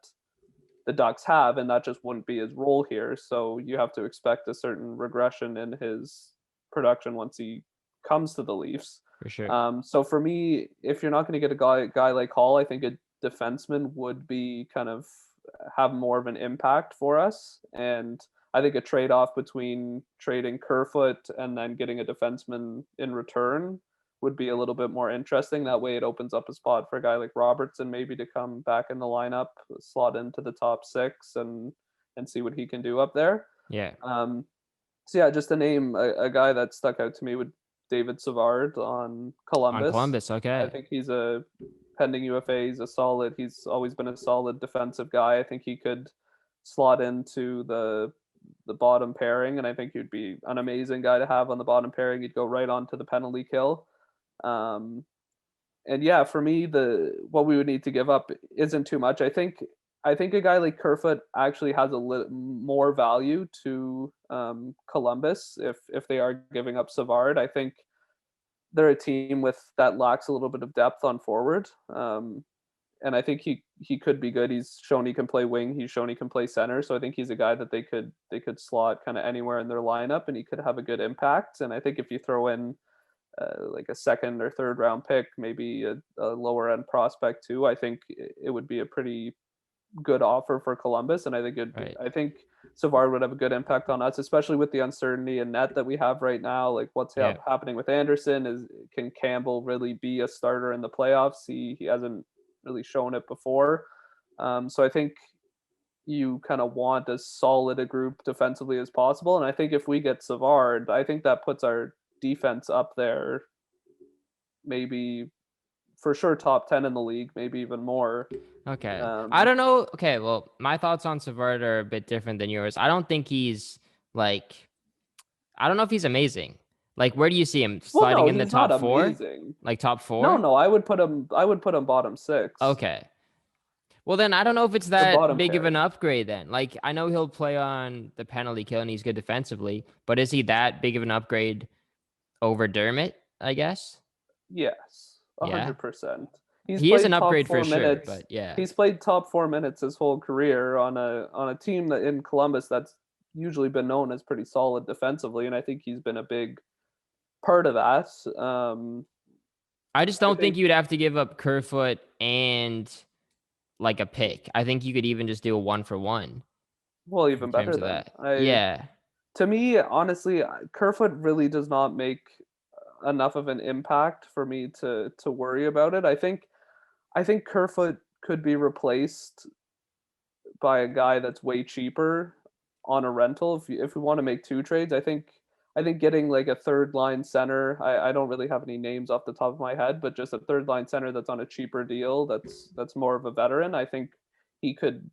the Ducks have, and that just wouldn't be his role here. So you have to expect a certain regression in his production once he comes to the Leafs. For sure. So for me, if you're not going to get a guy like Hall, I think a defenseman would be kind of have more of an impact for us. And I think a trade off between trading Kerfoot and then getting a defenseman in return would be a little bit more interesting. That way, it opens up a spot for a guy like Robertson maybe to come back in the lineup, slot into the top six, and see what he can do up there. Yeah. So yeah, just to name a guy that stuck out to me would David Savard on On Columbus. Columbus. I Okay. think he's a pending UFA. He's always been a solid defensive guy. I think he could slot into the bottom pairing, and I think he'd be an amazing guy to have on the bottom pairing. He'd go right on to the penalty kill. Um, and yeah, for me, the what we would need to give up isn't too much. I think a guy like Kerfoot actually has a little more value to Columbus if they are giving up Savard. I think they're a team with that lacks a little bit of depth on forward. And I think he could be good. He's shown he can play wing. He's shown he can play center. So I think he's a guy that they could slot kind of anywhere in their lineup, and he could have a good impact. And I think if you throw in like a second or third round pick, maybe a lower end prospect too, I think it would be a pretty good offer for Columbus. And Right. I think Savard would have a good impact on us, especially with the uncertainty in net that we have right now. Like what's Yeah. happening with Andersen is, can Campbell really be a starter in the playoffs? He hasn't really shown it before. So I think you kind of want as solid a group defensively as possible. And I think if we get Savard, I think that puts our defense up there, maybe for sure top 10 in the league, maybe even more. Okay. I Um, don't know. Okay. Well, my thoughts on Savard are a bit different than yours. I don't think he's like, I don't know if he's amazing. Like, where do you see him well, sliding no, in the he's not top four? amazing. Like top No, four? no, I would put him bottom six, Okay. Well, then I don't know if it's or that bottom big of pair. an upgrade then. Like, I know he'll play on the penalty kill and he's good defensively, but is he that big of an upgrade over Dermott, I guess? Yes, Yeah. 100%. He's He is an played top upgrade for four sure, minutes. but yeah. He's played top 4 minutes his whole career on a team that in Columbus that's usually been known as pretty solid defensively, and I think he's been a big part of that. I just I don't think think, you would have to give up Kerfoot and like a pick. I think you could even just do a 1-for-1 well, in even terms better of then. that. I Yeah. To me, honestly, Kerfoot really does not make enough of an impact for me to worry about it. I think Kerfoot could be replaced by a guy that's way cheaper on a rental. If we want to make two trades, I think getting like a third line center. I don't really have any names off the top of my head, but just a third line center that's on a cheaper deal. That's more of a veteran. I think he could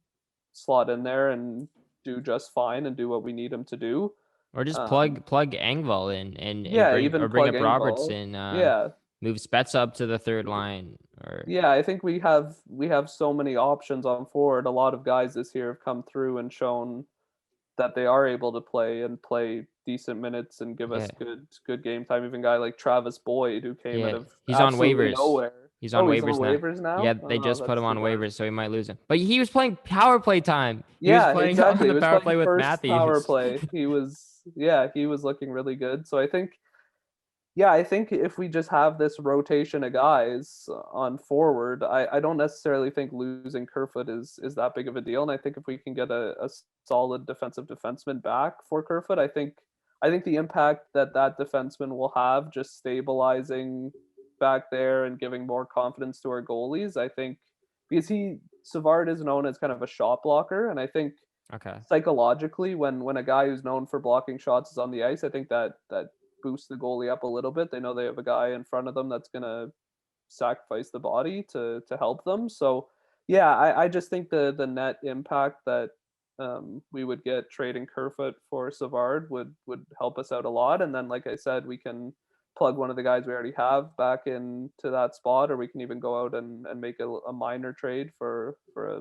slot in there and do just fine and do what we need him to do. Or just Um, plug Engvall in and yeah, bring even bring plug up Engvall. Robertson, Yeah, move Spets up to the third line or yeah. I think we have so many options on forward. A lot of guys this year have come through and shown that they are able to play decent minutes and give yeah. us good game time. Even a guy like Travis Boyd who came out Yeah. of He's on absolutely waivers. nowhere. He's on Oh, he's on waivers now. waivers Yeah, now. they Oh, just put that's him too on bad. waivers, so he might lose him. But he was playing power play time. He was Yeah, playing on exactly. He the was power playing play with first power Matthews. play. He was looking really good. So I think if we just have this rotation of guys on forward, I don't necessarily think losing Kerfoot is that big of a deal. And I think if we can get a solid defensive defenseman back for Kerfoot, I think the impact that defenseman will have just stabilizing back there and giving more confidence to our goalies. I think because Savard is known as kind of a shot blocker, and I think Okay. psychologically when a guy who's known for blocking shots is on the ice, I think that boosts the goalie up a little bit. They know they have a guy in front of them that's gonna sacrifice the body to help them. So yeah, I just think the net impact that we would get trading Kerfoot for Savard would help us out a lot. And then, like I said, we can plug one of the guys we already have back into that spot, or we can even go out and make a minor trade for a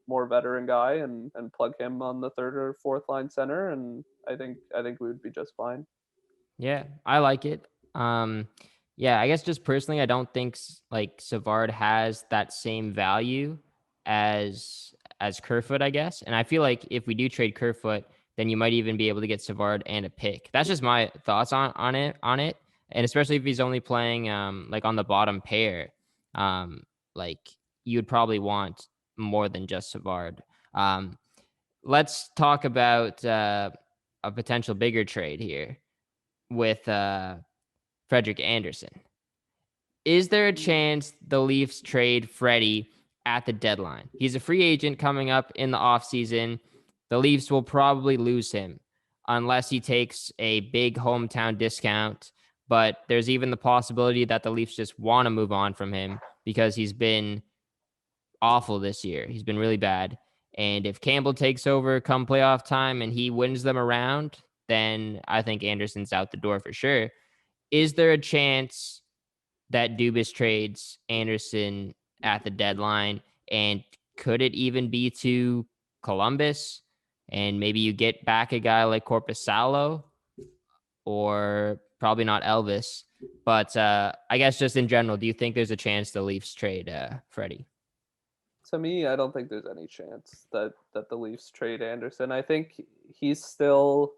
more veteran guy and plug him on the third or fourth line center. And I think we would be just fine. Yeah, I like it. Yeah, I guess just personally, I don't think like Savard has that same value as Kerfoot, I guess. And I feel like if we do trade Kerfoot, then you might even be able to get Savard and a pick. That's just my thoughts on it. And especially if he's only playing like on the bottom pair, like you'd probably want more than just Savard. Let's talk about a potential bigger trade here with Frederik Andersen. Is there a chance the Leafs trade Freddie at the deadline? He's a free agent coming up in the offseason. The Leafs will probably lose him unless he takes a big hometown discount. But there's even the possibility that the Leafs just want to move on from him because he's been awful this year. He's been really bad. And if Campbell takes over come playoff time and he wins them around, then I think Andersen's out the door for sure. Is there a chance that Dubas trades Andersen at the deadline? And could it even be to Columbus? And maybe you get back a guy like Korpisalo, or probably not Elvis. But I guess just in general, do you think there's a chance the Leafs trade Freddie? To me, I don't think there's any chance that the Leafs trade Andersen. I think he's still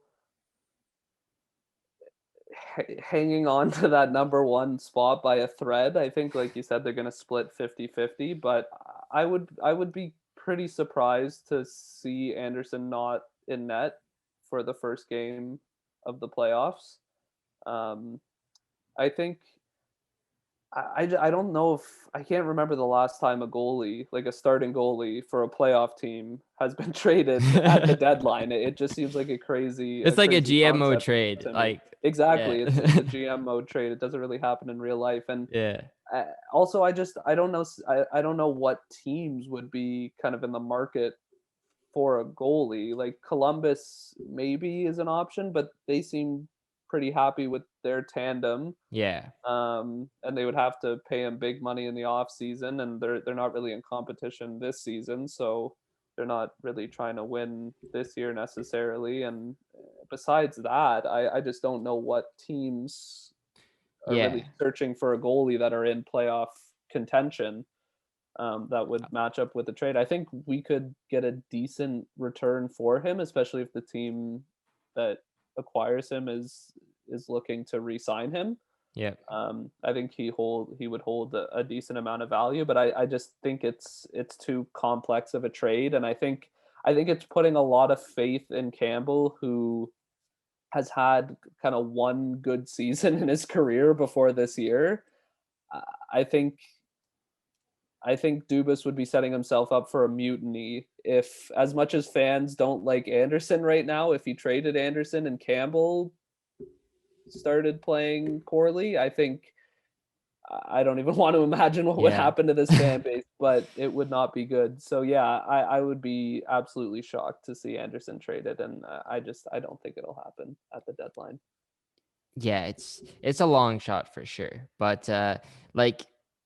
hanging on to that number one spot by a thread. I think, like you said, they're going to split 50-50, but I would be pretty surprised to see Andersen not in net for the first game of the playoffs. I think I don't know if I can't remember the last time a goalie, like a starting goalie for a playoff team, has been traded at the deadline. It just seems like a crazy. It's like crazy a GMO trade. Like exactly, yeah. it's a GM mode trade. It doesn't really happen in real life. And yeah. Also, I don't know. I don't know what teams would be kind of in the market for a goalie. Like Columbus maybe is an option, but they seem pretty happy with their tandem. Yeah. And they would have to pay him big money in the off season, and they're not really in competition this season, so they're not really trying to win this year necessarily. And besides that, I just don't know what teams are really searching for a goalie that are in playoff contention that would match up with the trade. I think we could get a decent return for him, especially if the team that acquires him is looking to re-sign him. Yeah. I think he would hold a decent amount of value, but I just think it's too complex of a trade, and I think it's putting a lot of faith in Campbell, who has had kind of one good season in his career before this year. I think Dubas would be setting himself up for a mutiny if, as much as fans don't like Andersen right now, if he traded Andersen and Campbell started playing poorly. I think I don't even want to imagine what would happen to this fan base, but it would not be good. So yeah, I would be absolutely shocked to see Andersen traded, and I don't think it'll happen at the deadline. Yeah, it's a long shot for sure, but like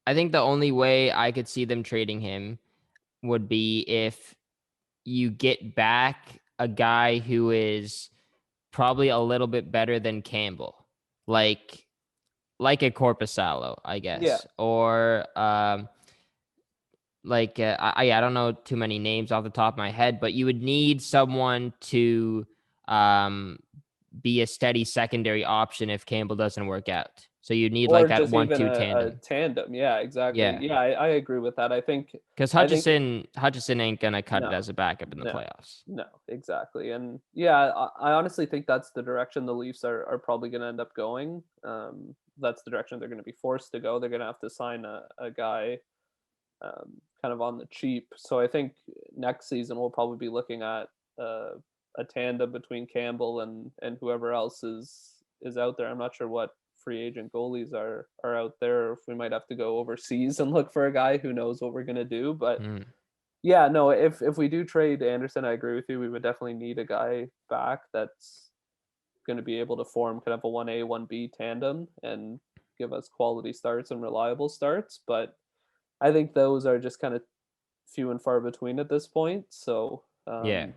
I think the only way I could see them trading him would be if you get back a guy who is probably a little bit better than Campbell, like a Korpisalo, I guess, or like I don't know too many names off the top of my head, but you would need someone to be a steady secondary option if Campbell doesn't work out. So you need or like that just even 1-2 a tandem. tandem. Yeah, exactly. Yeah. Yeah, I agree with that. Because I think Hutchison ain't gonna cut it no, as a backup in the no, playoffs. no, exactly. And yeah, I honestly think that's the direction the Leafs are probably going to end up going. That's the direction they're going to be forced to go. They're going to have to sign a guy kind of on the cheap. So I think next season we'll probably be looking at a tandem between Campbell and whoever else is out there. I'm not sure what free agent goalies are out there. If we might have to go overseas and look for a guy, who knows what we're gonna do. But Mm. yeah, no, if we do trade Andersen, I agree with you. We would definitely need a guy back that's going to be able to form kind of a 1A 1B tandem and give us quality starts and reliable starts. But I think those are just kind of few and far between at this point. So Yeah.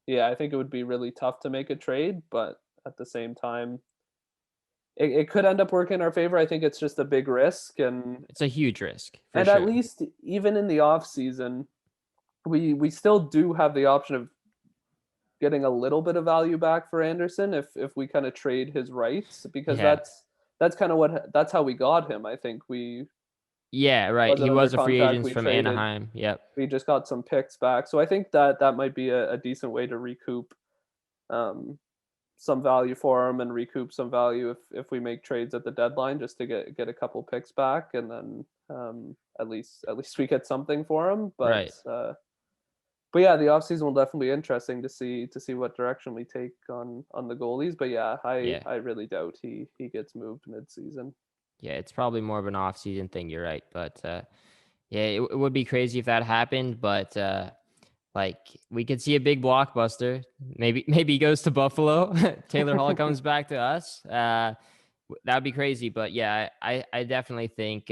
yeah, I think it would be really tough to make a trade, but at the same time, it could end up working in our favor. I think it's just a big risk, It's a huge risk for and at sure. least even in the off season, we still do have the option of getting a little bit of value back for Andersen if we kind of trade his rights, because Yeah. that's kind of that's how we got him. I think we Yeah, right. He wasn't under was a free contract. agent We from traded. Anaheim. Yep. We just got some picks back, so I think that might be a decent way to recoup um, some value for him and recoup some value if we make trades at the deadline, just to get a couple picks back, and then at least we get something for him. Right. But yeah, the offseason will definitely be interesting to see what direction we take on the goalies. But yeah, Yeah. I really doubt he gets moved mid-season. Yeah, it's probably more of an off-season thing. You're right, but yeah, it would be crazy if that happened. But like we could see a big blockbuster. Maybe he goes to Buffalo. Taylor Hall comes back to us. That would be crazy. But yeah, I definitely think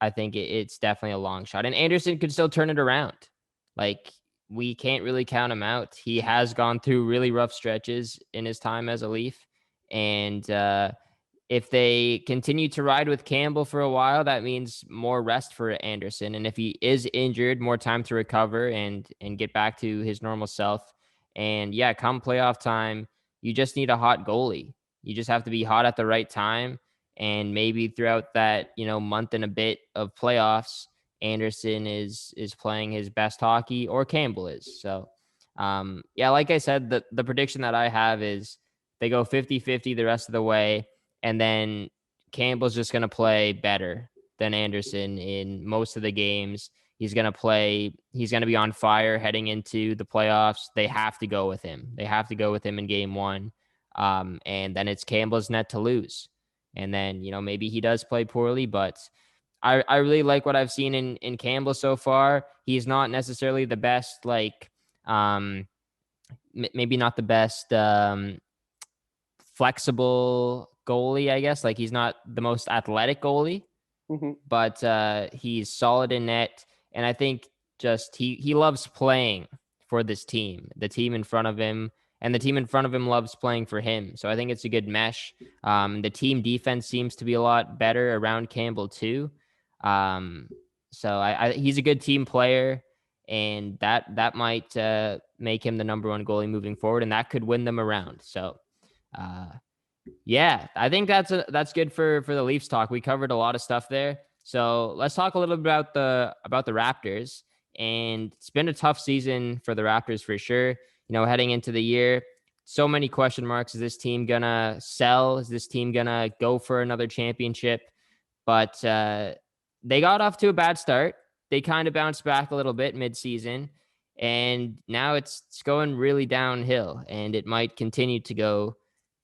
it's definitely a long shot. And Andersen could still turn it around. Like we can't really count him out. He has gone through really rough stretches in his time as a Leaf, and if they continue to ride with Campbell for a while, that means more rest for Andersen. And if he is injured, more time to recover and get back to his normal self. And yeah, come playoff time, you just need a hot goalie. You just have to be hot at the right time. And maybe throughout that, month and a bit of playoffs, Andersen is playing his best hockey, or Campbell is. So yeah, like I said, the prediction that I have is they go 50-50 the rest of the way. And then Campbell's just going to play better than Andersen in most of the games. He's going to be on fire heading into the playoffs. They have to go with him. They have to go with him in game one. And then it's Campbell's net to lose. And then, maybe he does play poorly, but I really like what I've seen in Campbell so far. He's not necessarily the best, maybe not the best, flexible goalie, I guess. Like he's not the most athletic goalie, Mm-hmm. but he's solid in net. And I think just he loves playing for this team, the team in front of him, and the team in front of him loves playing for him. So I think it's a good mesh. The team defense seems to be a lot better around Campbell too. So he's a good team player, and that might make him the number one goalie moving forward, and that could win them around. So yeah, I think that's good for the Leafs talk. We covered a lot of stuff there. So let's talk a little bit about the Raptors. And it's been a tough season for the Raptors for sure. Heading into the year, so many question marks. Is this team gonna sell? Is this team gonna go for another championship? But they got off to a bad start. They kind of bounced back a little bit mid-season, and now it's going really downhill, and it might continue to go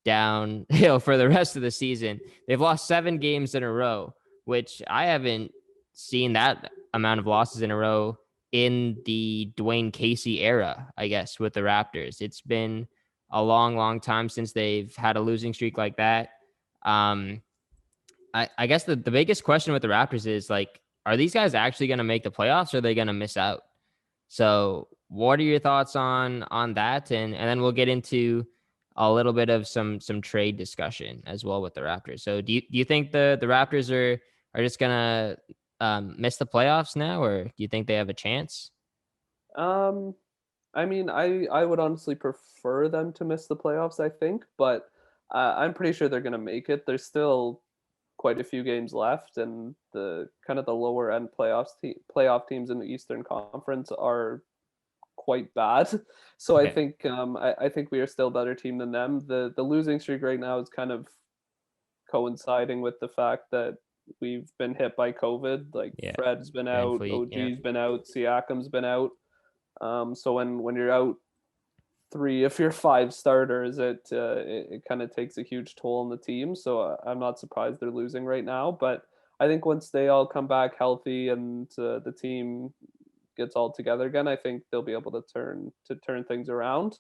downhill for the rest of the season. They've lost 7 games in a row, which I haven't seen that amount of losses in a row in the Dwayne Casey era, I guess, with the Raptors. It's been a long, long time since they've had a losing streak like that. I guess the biggest question with the Raptors is are these guys actually going to make the playoffs, or are they going to miss out? So what are your thoughts on that? And then we'll get into a little bit of some trade discussion as well with the Raptors. So do you think the Raptors are just going to miss the playoffs now, or do you think they have a chance? I mean, I would honestly prefer them to miss the playoffs, I think, but I'm pretty sure they're going to make it. There's still quite a few games left, and the kind of the lower end playoff teams in the Eastern Conference are quite bad. So I Okay. think I think we are still a better team than them. The losing streak right now is kind of coinciding with the fact that we've been hit by COVID. Like Yeah. Fred's been Van out, Fleet. Yeah. OG's been out, Siakam's been out. So when you're out three of your five starters, it kind of takes a huge toll on the team. So I'm not surprised they're losing right now. But I think once they all come back healthy and the team gets all together again, I think they'll be able to turn things around.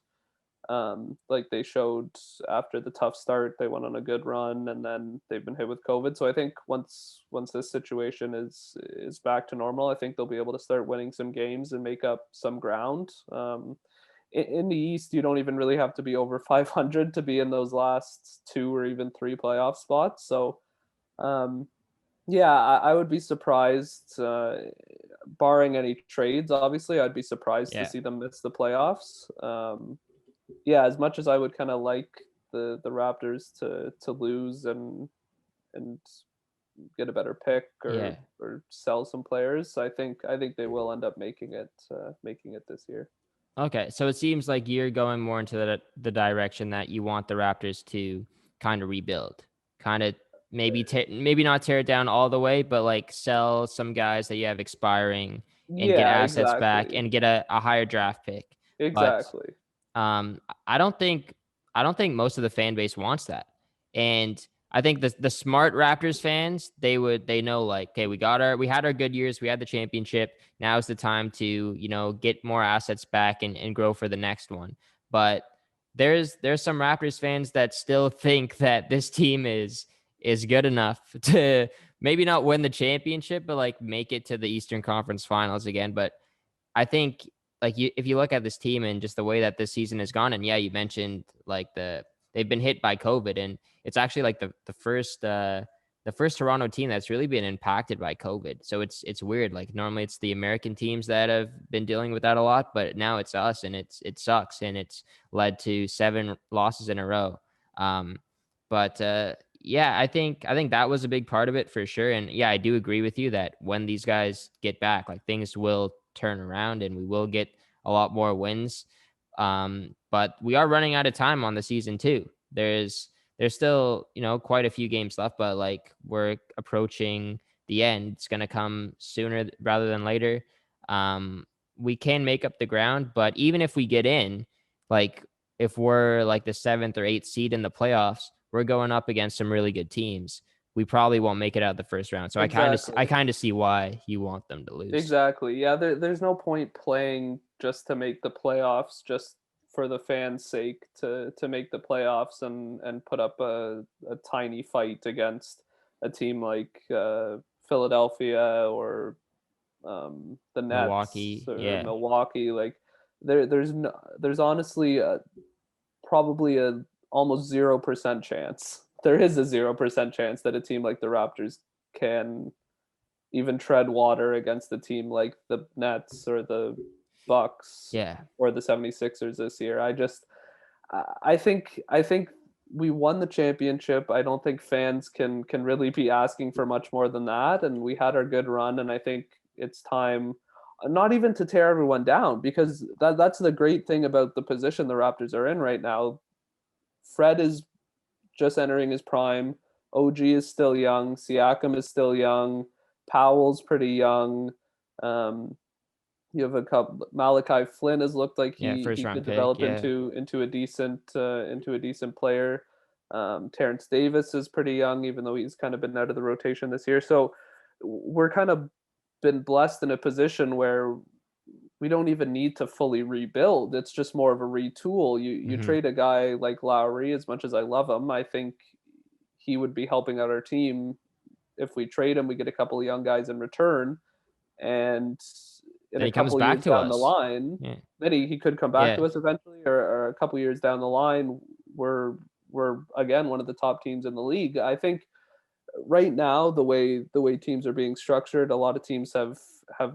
Like they showed after the tough start, they went on a good run, and then they've been hit with COVID. So I think once this situation is back to normal, I think they'll be able to start winning some games and make up some ground. In the East, you don't even really have to be over 500 to be in those last two or even three playoff spots. So, yeah, I would be surprised, barring any trades. Obviously, I'd be surprised to Yeah. see them miss the playoffs. Yeah, as much as I would kind of like the Raptors to lose and get a better pick Yeah. or sell some players, I think they will end up making it this year. Okay, so it seems like you're going more into the direction that you want the Raptors to kind of rebuild, kind of maybe not tear it down all the way, but like sell some guys that you have expiring and get Yeah, assets back exactly. and get a higher draft pick. But Exactly. um, I don't think I don't think most of the fan base wants that. And I think the smart Raptors fans, they know like, okay, we had our good years, we had the championship. Now is the time to, get more assets back and grow for the next one. But there's some Raptors fans that still think that this team is good enough to maybe not win the championship, but like make it to the Eastern Conference Finals again. But I think like if you look at this team and just the way that this season has gone, and yeah, you mentioned like they've been hit by COVID, and it's actually like the first Toronto team that's really been impacted by COVID. So it's weird. Like normally it's the American teams that have been dealing with that a lot, but now it's us, and it sucks, and it's led to 7 losses in a row. Um, but yeah, I think that was a big part of it for sure. And yeah, I do agree with you that when these guys get back, like things will turn around and we will get a lot more wins. But we are running out of time on the season too. There's still, quite a few games left, but like we're approaching the end. It's gonna come sooner rather than later. We can make up the ground, but even if we get in, like if we're like the 7th or 8th seed in the playoffs, we're going up against some really good teams. We probably won't make it out the first round. So I Exactly. kind of see why you want them to lose. Exactly. Yeah, there's no point playing just to make the playoffs, just for the fans' sake to make the playoffs and put up a tiny fight against a team like Philadelphia or the Nets Milwaukee, or yeah. Milwaukee. Like there's honestly probably a almost 0% chance. There is a 0% chance that a team like the Raptors can even tread water against a team like the Nets or the Bucks Yeah. or the 76ers this year. I think we won the championship. I don't think fans can really be asking for much more than that, and we had our good run, and I think it's time not even to tear everyone down, because that's the great thing about the position the Raptors are in right now. Fred is just entering his prime. OG is still young. Siakam is still young. Powell's pretty young. Um, you have a couple. Malachi Flynn has looked like Yeah, he first round could pick, develop yeah. into a decent player. Terrence Davis is pretty young, even though he's kind of been out of the rotation this year. So we're kind of been blessed in a position where we don't even need to fully rebuild. It's just more of a retool. You Mhm. trade a guy like Lowry, as much as I love him, I think he would be helping out our team. If we trade him, we get a couple of young guys in return, and in Then a he comes couple of back years to down the us. line, Yeah. then he could come back Yeah. to us eventually, or a couple of years down the line, we're again one of the top teams in the league. I think right now the way teams are being structured, a lot of teams have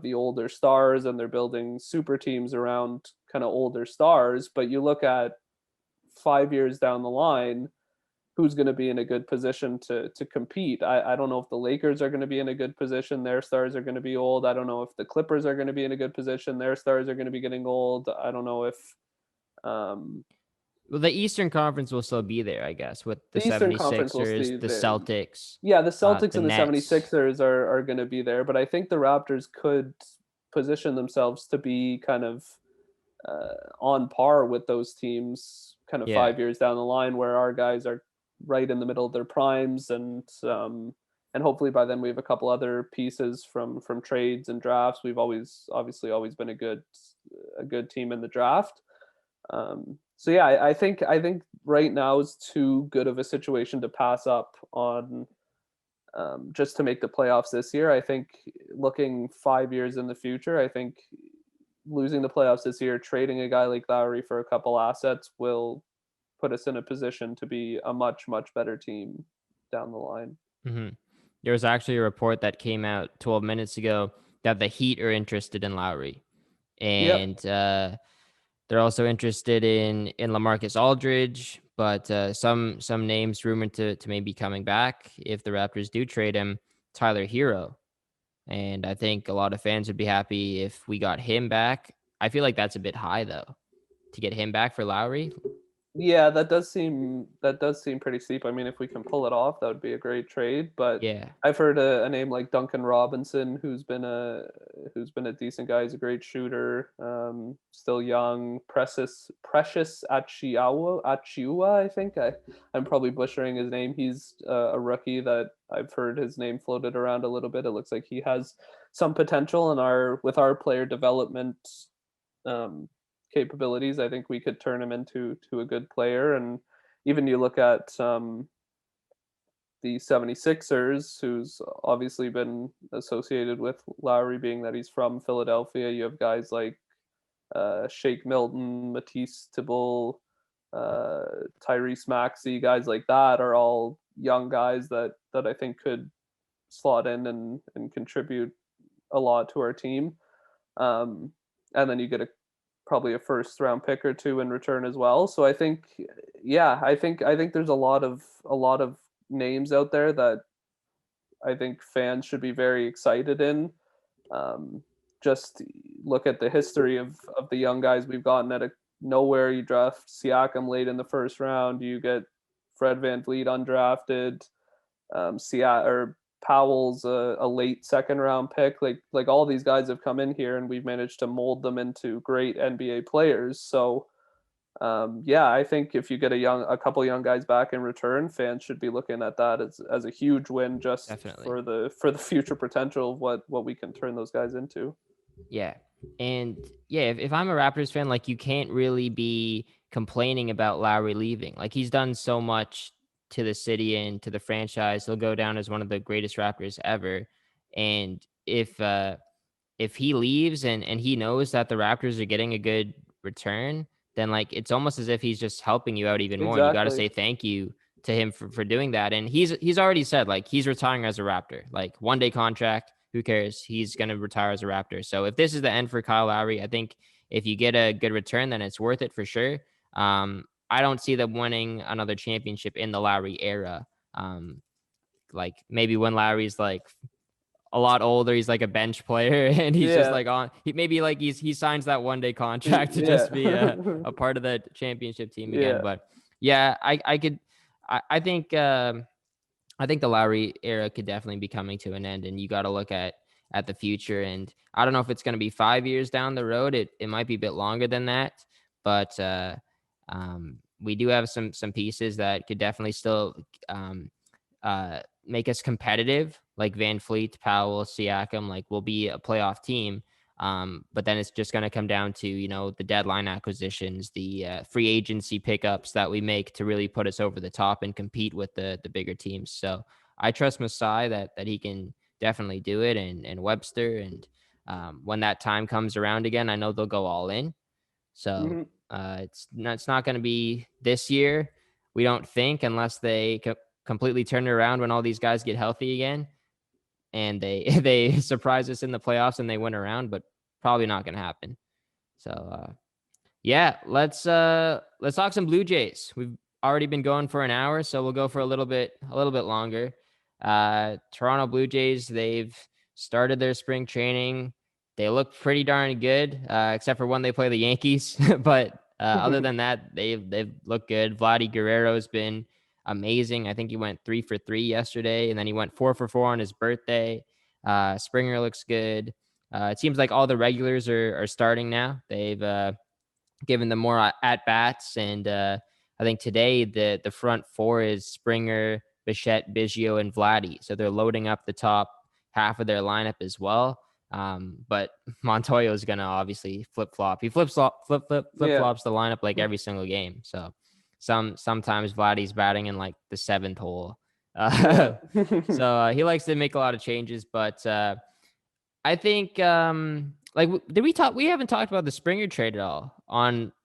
the older stars and they're building super teams around kind of older stars. But you look at 5 years down the line, who's going to be in a good position to compete. I don't know if the Lakers are going to be in a good position. Their stars are going to be old. I don't know if the Clippers are going to be in a good position. Their stars are going to be getting old. I don't know if Well, the Eastern Conference will still be there, I guess, with the the Eastern Conference will 76ers, stay the there. Celtics. Yeah, the Celtics The and the Nets. 76ers are going to be there, but I think the Raptors could position themselves to be kind of on par with those teams kind of Yeah. 5 years down the line, where our guys are right in the middle of their primes, and hopefully by then we have a couple other pieces from trades and drafts. We've obviously always been a good team in the draft. So yeah, I think right now is too good of a situation to pass up on, just to make the playoffs this year. I think looking 5 years in the future, I think losing the playoffs this year, trading a guy like Lowry for a couple assets will put us in a position to be a much, much better team down the line. Mm-hmm. There was actually a report that came out 12 minutes ago that the Heat are interested in Lowry, Yep. and they're also interested in LaMarcus Aldridge, but some names rumored to maybe coming back if the Raptors do trade him. Tyler Hero, and I think a lot of fans would be happy if we got him back. I feel like that's a bit high though, to get him back for Lowry. Yeah, that does seem pretty steep. I mean, if we can pull it off, that would be a great trade. But Yeah. I've heard a name like Duncan Robinson, who's been a decent guy. He's a great shooter. Still young. Precious Achiuwa, I think. I'm probably butchering his name. He's a rookie that I've heard his name floated around a little bit. It looks like he has some potential with our player development capabilities. I think we could turn him into a good player. And even you look at the 76ers, who's obviously been associated with Lowry, being that he's from Philadelphia. You have guys like Shake Milton, Matisse Thybulle, Tyrese Maxey, guys like that are all young guys that I think could slot in and contribute a lot to our team. And then you get probably a first round pick or two in return as well. So I think, yeah, I think there's a lot of names out there that I think fans should be very excited in. Just look at the history of the young guys we've gotten out of nowhere. You draft Siakam late in the first round, you get Fred VanVleet undrafted, or Powell's a late second round pick. Like all these guys have come in here and we've managed to mold them into great NBA players. So yeah, I think if you get a couple young guys back in return, fans should be looking at that as a huge win, just Definitely. for the future potential of what we can turn those guys into. Yeah. And yeah, if I'm a Raptors fan, like you can't really be complaining about Lowry leaving. Like he's done so much to the city and to the franchise. He'll go down as one of the greatest Raptors ever. And if he leaves and he knows that the Raptors are getting a good return, then like it's almost as if he's just helping you out even more. And you got to Exactly. say thank you to him for doing that. And he's already said like he's retiring as a Raptor, like 1-day contract. Who cares? He's going to retire as a Raptor. So if this is the end for Kyle Lowry, I think if you get a good return, then it's worth it for sure. I don't see them winning another championship in the Lowry era. Like maybe when Lowry's like a lot older, he's like a bench player and he's just like he signs that 1-day contract to just be a part of the championship team again. Yeah. But yeah, I think the Lowry era could definitely be coming to an end, and you got to look at the future. And I don't know if it's going to be 5 years down the road. It might be a bit longer than that, but we do have some pieces that could definitely still make us competitive, like VanVleet, Powell, Siakam. Like we'll be a playoff team. But then it's just going to come down to, the deadline acquisitions, the free agency pickups that we make to really put us over the top and compete with the bigger teams. So I trust Masai that he can definitely do it, and Webster. And when that time comes around again, I know they'll go all in. So it's not going to be this year, we don't think, unless they completely turn it around when all these guys get healthy again and they surprise us in the playoffs and they win around, but probably not going to happen. So yeah, let's talk some Blue Jays. We've already been going for an hour, so we'll go for a little bit longer. Toronto Blue Jays, they've started their spring training. They look pretty darn good, except for when they play the Yankees. But other than that, they've looked good. Vladdy Guerrero's been amazing. I think he went 3 for 3 yesterday, and then he went 4 for 4 on his birthday. Springer looks good. It seems like all the regulars are starting now. They've given them more at bats, and I think today the front four is Springer, Bichette, Biggio, and Vladdy. So they're loading up the top half of their lineup as well. But Montoya is gonna obviously flip flop. He flip flops the lineup like every single game. So sometimes Vladdy's batting in like the 7th hole. So he likes to make a lot of changes, but I think like we haven't talked about the Springer trade at all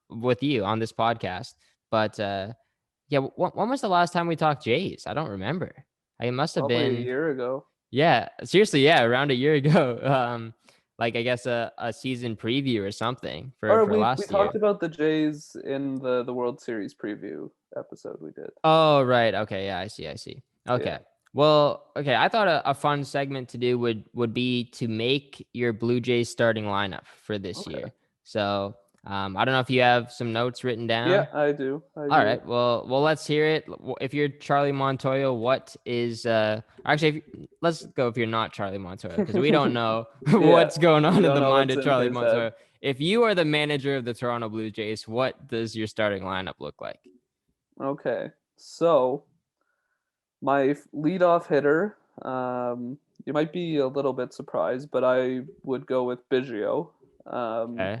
with you on this podcast, but yeah, when was the last time we talked Jays? I don't remember. It must have Probably been a year ago. Yeah, seriously, yeah, around a year ago. Like I guess a season preview or something for We last year. talked about the Jays in the World Series preview episode we did. Oh, right. Okay, yeah, I see. Okay. Yeah. Well, okay. I thought a fun segment to do would be to make your Blue Jays starting lineup for this year. So I don't know if you have some notes written down. Yeah, I do. All right. Well, let's hear it. If you're Charlie Montoya, what is actually? Let's go if you're not Charlie Montoya, because we don't know what's going on in the mind of Charlie Montoya. If you are the manager of the Toronto Blue Jays, what does your starting lineup look like? Okay, so my leadoff hitter, you might be a little bit surprised, but I would go with Biggio. Okay.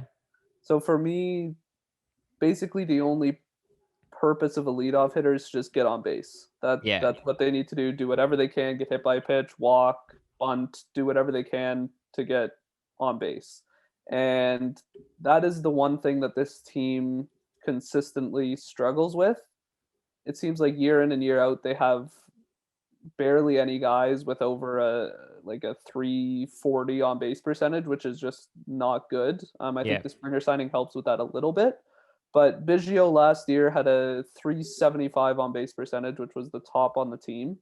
So for me, basically the only purpose of a leadoff hitter is just get on base. That's what they need to do. Do whatever they can, get hit by a pitch, walk, bunt, do whatever they can to get on base. And that is the one thing that this team consistently struggles with. It seems like year in and year out they have barely any guys with over a 340 on base percentage, which is just not good. I think the Springer signing helps with that a little bit. But Biggio last year had a 375 on base percentage, which was the top on the team.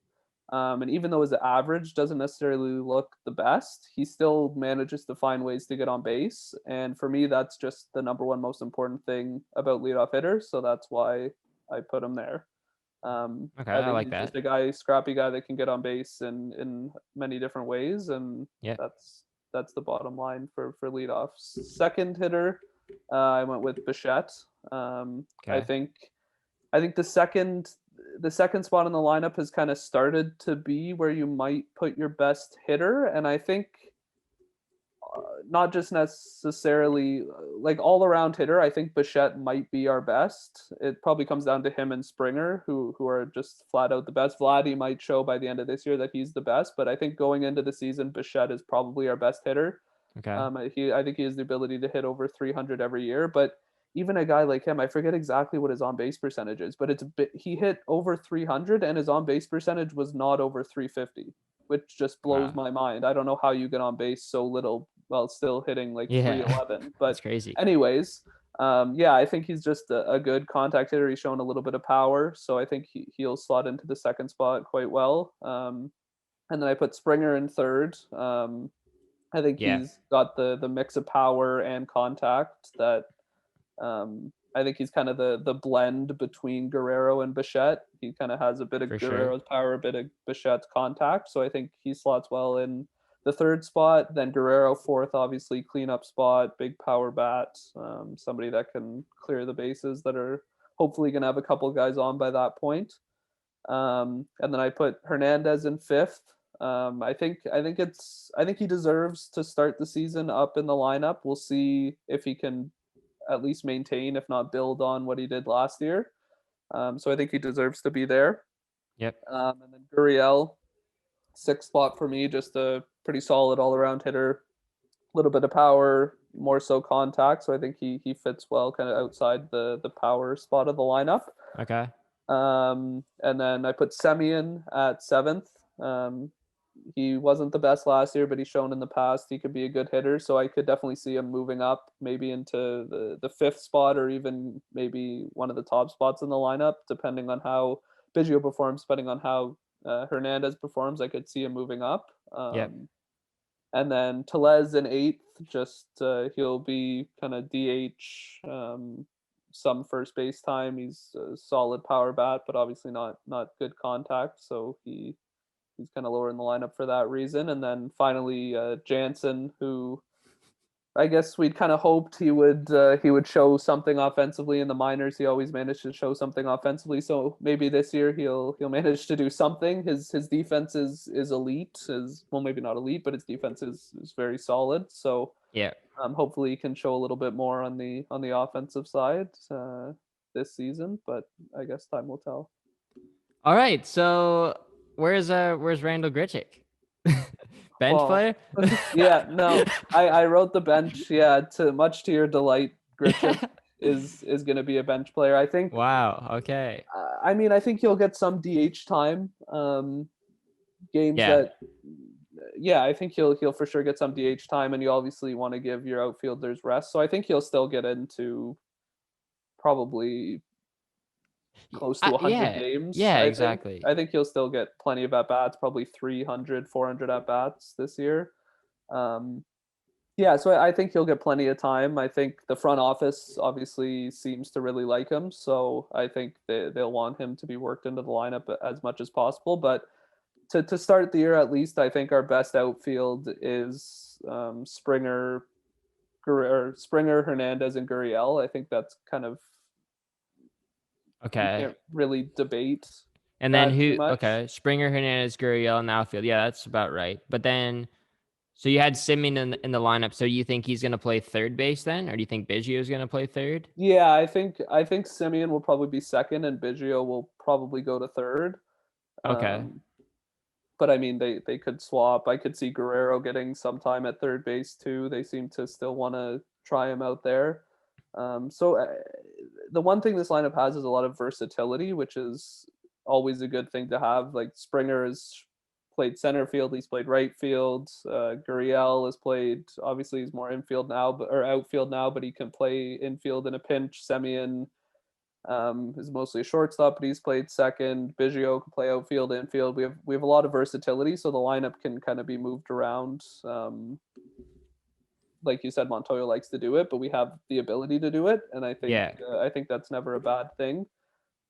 And even though his average doesn't necessarily look the best, he still manages to find ways to get on base. And for me, that's just the number one most important thing about leadoff hitters. So that's why I put him there. Okay, I like that. Just a scrappy guy that can get on base in many different ways, and that's the bottom line for leadoffs. Second hitter, I went with Bichette. I think the second spot in the lineup has kind of started to be where you might put your best hitter, and I think not just necessarily like all around hitter. I think Bichette might be our best. It probably comes down to him and Springer, who are just flat out the best. Vladdy might show by the end of this year that he's the best, but I think going into the season, Bichette is probably our best hitter. Okay. I think he has the ability to hit over 300 every year, but even a guy like him, I forget exactly what his on base percentage is, but he hit over 300 and his on base percentage was not over 350, which just blows my mind. I don't know how you get on base so little while still hitting like 311. But that's crazy. Anyways, I think he's just a good contact hitter. He's shown a little bit of power, so I think he'll slot into the second spot quite well. And then I put Springer in third. I think he's got the mix of power and contact that I think he's kind of the blend between Guerrero and Bichette. He kind of has a bit of Guerrero's power, a bit of Bichette's contact. So I think he slots well in the third spot. Then Guerrero fourth, obviously cleanup spot, big power bat, somebody that can clear the bases that are hopefully going to have a couple guys on by that point. And then I put Hernandez in fifth. I think he deserves to start the season up in the lineup. We'll see if he can at least maintain, if not build on what he did last year. So I think he deserves to be there. Yep. And then Gurriel, sixth spot for me, just a pretty solid all-around hitter, a little bit of power, more so contact. So I think he fits well kind of outside the power spot of the lineup. Okay. And then I put Semien at seventh. he wasn't the best last year, but he's shown in the past he could be a good hitter. So I could definitely see him moving up, maybe into the fifth spot, or even maybe one of the top spots in the lineup, depending on how Biggio performs, depending on how Hernandez performs. I could see him moving up. Yep. And then Tellez in eighth, just he'll be kind of DH, some first base time. He's a solid power bat, but obviously not good contact. So he's kind of lower in the lineup for that reason. And then finally Jansen, who I guess we'd kind of hoped he would show something offensively in the minors. He always managed to show something offensively. So maybe this year he'll manage to do something. His defense is elite. Well, maybe not elite, but his defense is very solid. So yeah, hopefully he can show a little bit more on the offensive side this season. But I guess time will tell. All right, so where's Randall Grichuk? Bench player? Yeah, no, I wrote the bench. Yeah, much to your delight, Grichuk is going to be a bench player. I think. Wow. Okay. I mean, I think you'll get some DH time. Games that. Yeah, I think he'll for sure get some DH time, and you obviously want to give your outfielders rest. So I think he'll still get into probably close to 100 games. Yeah, exactly. I think he'll still get plenty of at-bats, probably 300, 400 at-bats this year. Yeah, so I think he'll get plenty of time. I think the front office obviously seems to really like him, so I think they'll want him to be worked into the lineup as much as possible. But to start the year, at least, I think our best outfield is Springer, Hernandez, and Gurriel. I think that's kind of okay. You can't really debate. And then who? Okay, Springer, Hernandez, Gurriel in the outfield. Yeah, that's about right. But then, so you had Semien in the lineup. So you think he's going to play third base then, or do you think Biggio is going to play third? Yeah, I think Semien will probably be second, and Biggio will probably go to third. Okay. But I mean, they could swap. I could see Guerrero getting some time at third base too. They seem to still want to try him out there. So the one thing this lineup has is a lot of versatility, which is always a good thing to have. Like Springer has played center field, he's played right field. Gurriel has played, obviously he's more infield now, or outfield now, but he can play infield in a pinch. Semien is mostly a shortstop, but he's played second. Biggio can play outfield, infield. We have a lot of versatility, so the lineup can kind of be moved around. Like you said, Montoya likes to do it, but we have the ability to do it, and I think that's never a bad thing.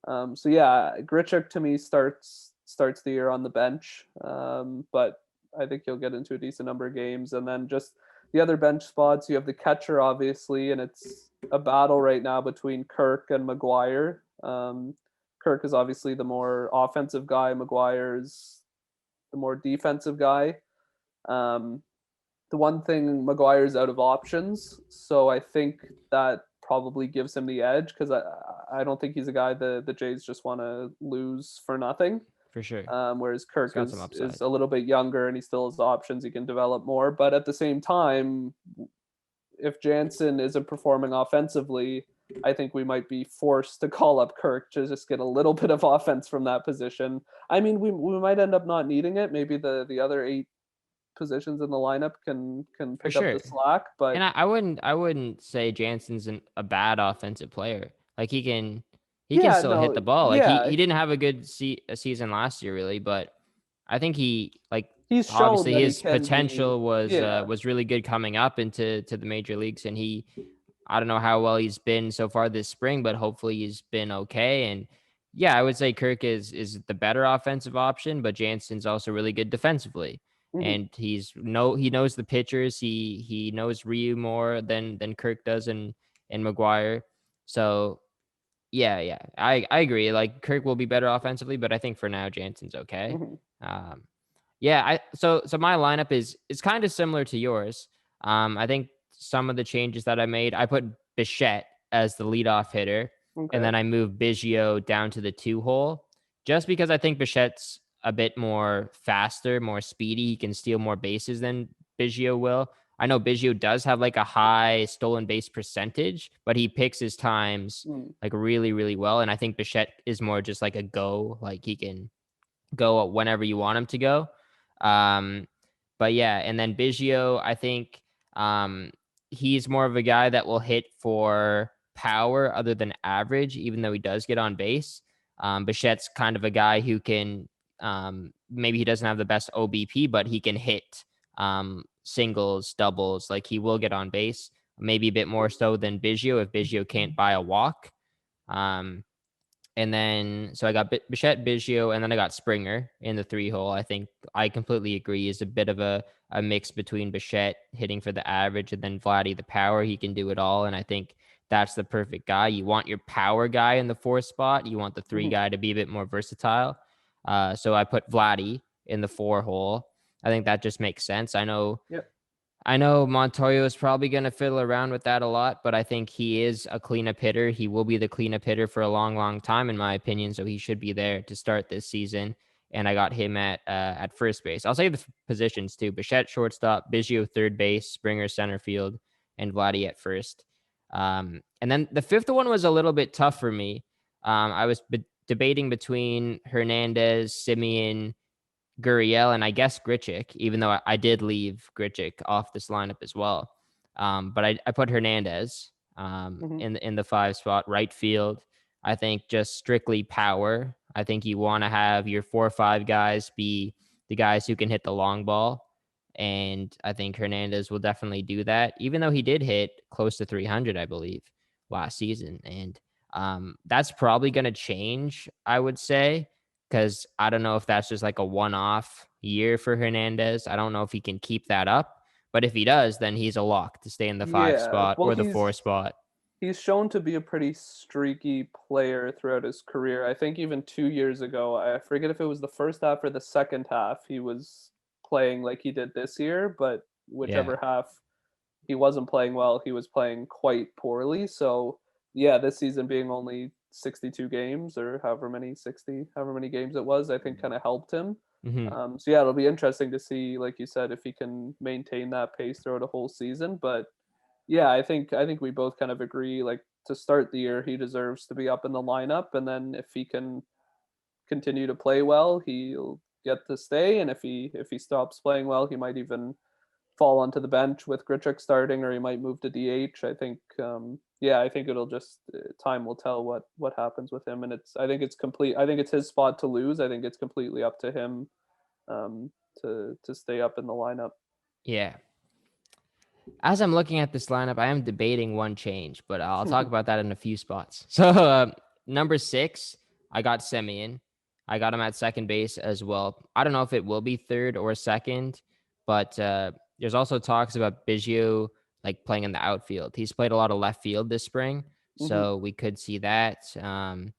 So yeah, Grichuk to me starts the year on the bench, but I think he'll get into a decent number of games. And then just the other bench spots, you have the catcher, obviously, and it's a battle right now between Kirk and McGuire. Kirk is obviously the more offensive guy. McGuire is the more defensive guy. The one thing, McGuire's out of options, so I think that probably gives him the edge, because I don't think he's a guy the Jays just want to lose for nothing. For sure. Whereas Kirk is a little bit younger and he still has options. He can develop more. But at the same time, if Jansen isn't performing offensively, I think we might be forced to call up Kirk to just get a little bit of offense from that position. I mean, we might end up not needing it. Maybe the other 8 positions in the lineup can pick up the slack. But and I wouldn't say Jansen's a bad offensive player. Like he can still hit the ball. Like he didn't have a good season last year really, but I think he's obviously his potential was really good coming up into the major leagues, and I don't know how well he's been so far this spring, but hopefully he's been okay. And yeah, I would say Kirk is the better offensive option, but Jansen's also really good defensively. Mm-hmm. And he knows the pitchers. He knows Ryu more than Kirk does in McGuire. So yeah, I agree. Like Kirk will be better offensively, but I think for now Jansen's okay. Mm-hmm. So my lineup is kind of similar to yours. I think some of the changes that I made, I put Bichette as the leadoff hitter, and then I moved Biggio down to the 2 hole, just because I think Bichette's a bit more faster, more speedy. He can steal more bases than Biggio will. I know Biggio does have like a high stolen base percentage, but he picks his times like really, really well. And I think Bichette is more just like a go, like he can go whenever you want him to go. But yeah, and then Biggio, I think he's more of a guy that will hit for power other than average, even though he does get on base. Bichette's kind of a guy who can maybe he doesn't have the best OBP, but he can hit singles, doubles. Like he will get on base, maybe a bit more so than Biggio if Biggio can't buy a walk. And then, so I got Bichette, Biggio, and then I got Springer in the 3-hole. I think I completely agree. Is a bit of a mix between Bichette hitting for the average and then Vladdy the power. He can do it all. And I think that's the perfect guy. You want your power guy in the 4th spot. You want the 3 guy to be a bit more versatile. So I put Vladdy in the 4-hole. I think that just makes sense. I know Montoyo is probably going to fiddle around with that a lot, but I think he is a cleanup hitter. He will be the cleanup hitter for a long, long time, in my opinion. So he should be there to start this season. And I got him at first base. I'll say the positions too: Bichette shortstop, Biggio third base, Springer center field, and Vladdy at first. And then the 5th one was a little bit tough for me. I was debating between Hernandez, Simeon, Gurriel, and I guess Grichuk, even though I did leave Grichuk off this lineup as well. But I put Hernandez in the 5 spot, right field. I think just strictly power. I think you want to have your 4 or 5 guys be the guys who can hit the long ball. And I think Hernandez will definitely do that, even though he did hit close to 300, I believe, last season. And that's probably going to change, I would say, because I don't know if that's just like a one-off year for Hernandez. I don't know if he can keep that up. But if he does, then he's a lock to stay in the 5 Yeah, spot well, or the 4 spot. he's shown to be a pretty streaky player throughout his career. I think even 2 years ago, I forget if it was the first half or the second half, he was playing like he did this year, but Yeah. whichever half he wasn't playing well, he was playing quite poorly. So yeah, this season being only 62 games or however many games it was, I think kind of helped him. Mm-hmm. So yeah, it'll be interesting to see, like you said, if he can maintain that pace throughout a whole season. But yeah, I think we both kind of agree. Like to start the year, he deserves to be up in the lineup, and then if he can continue to play well, he'll get to stay. And if he stops playing well, he might even fall onto the bench with Grichuk starting, or he might move to DH. I think, I think it'll just time will tell what happens with him, and I think it's complete. I think it's his spot to lose. I think it's completely up to him to stay up in the lineup. Yeah. As I'm looking at this lineup, I am debating one change, but I'll talk about that in a few spots. So number 6, I got Semien. I got him at second base as well. I don't know if it will be third or second, but there's also talks about Biggio like playing in the outfield. He's played a lot of left field this spring, Mm-hmm. so we could see that. And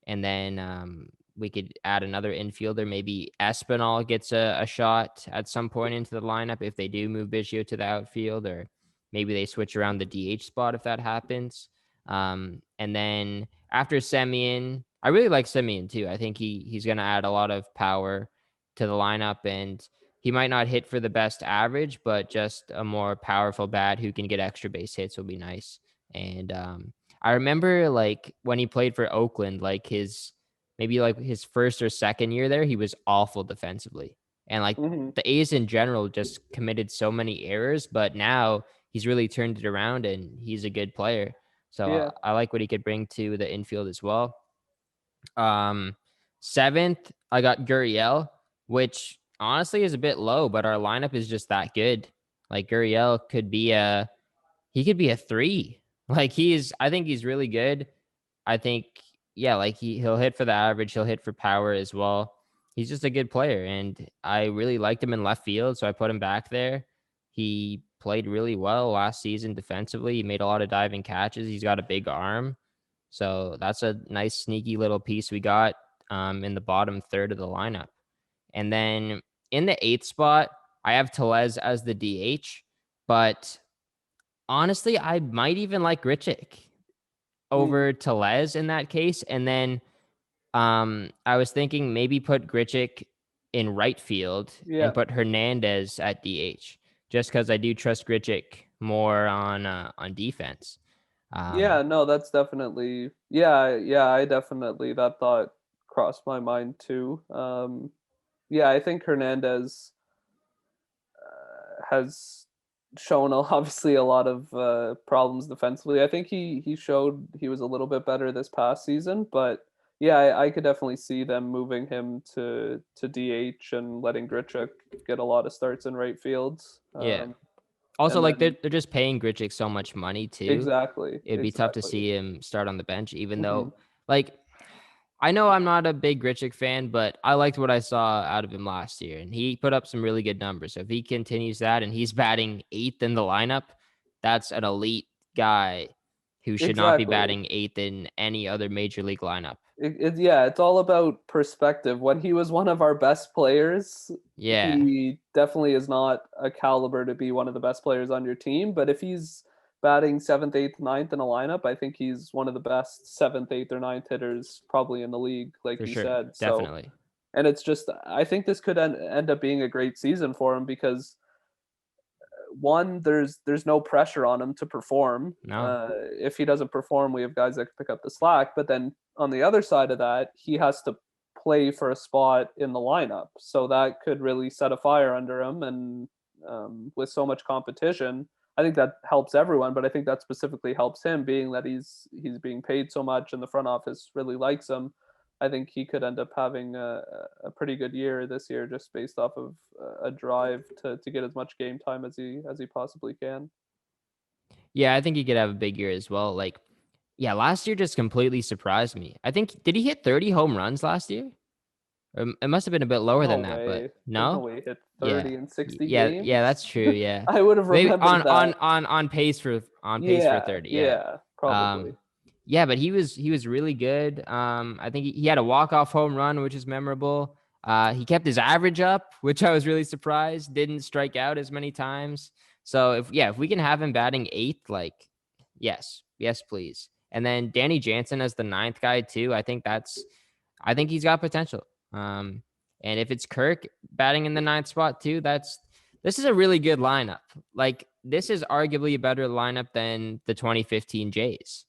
then we could add another infielder. Maybe Espinal gets a shot at some point into the lineup if they do move Biggio to the outfield, or maybe they switch around the DH spot if that happens. And then after Semien, I really like Semien too. I think he's going to add a lot of power to the lineup, and he might not hit for the best average, but just a more powerful bat who can get extra base hits will be nice. And I remember like when he played for Oakland, like maybe like his first or second year there, he was awful defensively. And like Mm-hmm. the A's in general just committed so many errors, but now he's really turned it around and he's a good player. So Yeah. I like what he could bring to the infield as well. 7th, I got Gurriel, which honestly is a bit low, but our lineup is just that good. Like Gurriel he could be a 3. Like I think he's really good. I think, yeah, like he'll hit for the average. He'll hit for power as well. He's just a good player, and I really liked him in left field, so I put him back there. He played really well last season defensively. He made a lot of diving catches. He's got a big arm, so that's a nice sneaky little piece we got in the bottom third of the lineup. And then in the 8th spot, I have Tellez as the DH, but honestly, I might even like Grichuk Mm. over Tellez in that case. And then I was thinking maybe put Grichuk in right field and Yeah. put Hernandez at DH, just because I do trust Grichuk more on defense. Yeah, Um, no, that's definitely yeah, I definitely that thought crossed my mind too. Yeah, I think Hernandez has shown obviously a lot of problems defensively. I think he showed he was a little bit better this past season, but yeah, I could definitely see them moving him to DH and letting Grichuk get a lot of starts in right field. Yeah. Also, And like then they're just paying Grichuk so much money too. exactly, It'd be tough to exactly. see him start on the bench, even Hmm. though, like, I know I'm not a big Grichuk fan, but I liked what I saw out of him last year, and he put up some really good numbers. So if he continues that and he's batting 8th in the lineup, that's an elite guy who should not be Exactly. batting 8th in any other major league lineup. Yeah, it's all about perspective. When he was one of our best players, Yeah, he definitely is not a caliber to be one of the best players on your team. But if he's batting seventh, eighth, ninth in a lineup, I think he's one of the best seventh, eighth, or ninth hitters probably in the league, like for you sure. said. So, Definitely. and it's just, I think this could end up being a great season for him because one, there's no pressure on him to perform. No. If he doesn't perform, we have guys that can pick up the slack. But then on the other side of that, he has to play for a spot in the lineup, so that could really set a fire under him. And with so much competition, I think that helps everyone. But I think that specifically helps him, being that he's being paid so much, and the front office really likes him. I think he could end up having a pretty good year this year, just based off of a drive to get as much game time as he possibly can. Yeah, I think he could have a big year as well. Like, yeah, last year just completely surprised me. I think, did he hit 30 home runs last year? It must have been a bit lower No than that, but way. There's no no? way he hit Yeah. 30 in 60 Yeah, games. that's true, yeah. I would have Maybe remembered that. on pace for Yeah, 30, yeah. yeah, probably. Um, yeah, but he was really good. I think he had a walk-off home run, which is memorable. He kept his average up, which I was really surprised. Didn't strike out as many times. So if we can have him batting 8th, like, yes, please. And then Danny Jansen as the 9th guy too. I think he's got potential. Um, and if it's Kirk batting in the 9th spot too, this is a really good lineup. Like, this is arguably a better lineup than the 2015 Jays.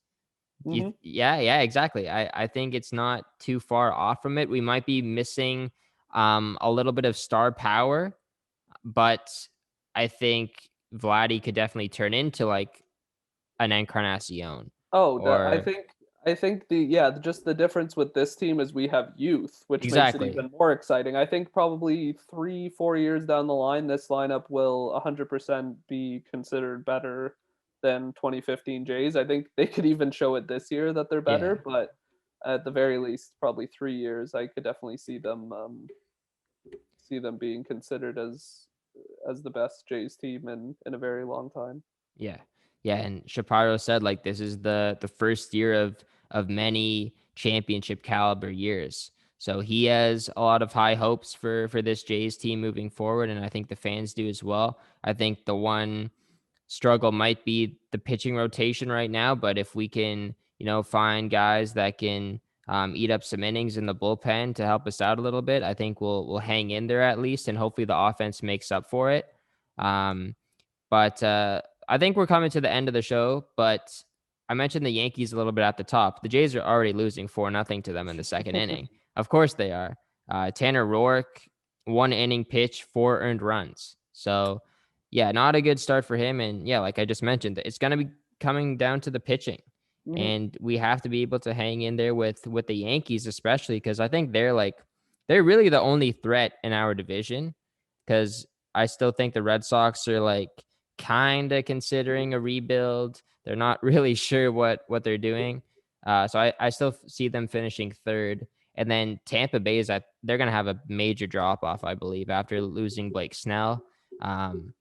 Hmm. Yeah, exactly. I think it's not too far off from it. We might be missing a little bit of star power, but I think Vladdy could definitely turn into like an Encarnacion Oh, or I think just the difference with this team is we have youth, which makes it exactly. even more exciting. I think probably 3, 4 years down the line, this lineup will 100% be considered better than 2015 Jays. I think they could even show it this year that they're Yeah. better, but at the very least, probably 3 years, I could definitely see them being considered as the best Jays team in a very long time. Yeah. Yeah. And Shapiro said like this is the first year of many championship caliber years. So he has a lot of high hopes for this Jays team moving forward, and I think the fans do as well. I think the one struggle might be the pitching rotation right now, but if we can, find guys that can eat up some innings in the bullpen to help us out a little bit, I think we'll hang in there at least, and hopefully the offense makes up for it. But I think we're coming to the end of the show. But I mentioned the Yankees a little bit at the top. The Jays are already losing 4-0 to them in the second inning. Of course they are. Tanner Roark, 1 inning pitch, 4 earned runs. So yeah, not a good start for him. And yeah, like I just mentioned, it's going to be coming down to the pitching. Hmm. And we have to be able to hang in there with the Yankees, especially because I think they're really the only threat in our division. Because I still think the Red Sox are like kind of considering a rebuild. They're not really sure what they're doing. So I still see them finishing third. And then Tampa Bay they're going to have a major drop off, I believe, after losing Blake Snell. Um,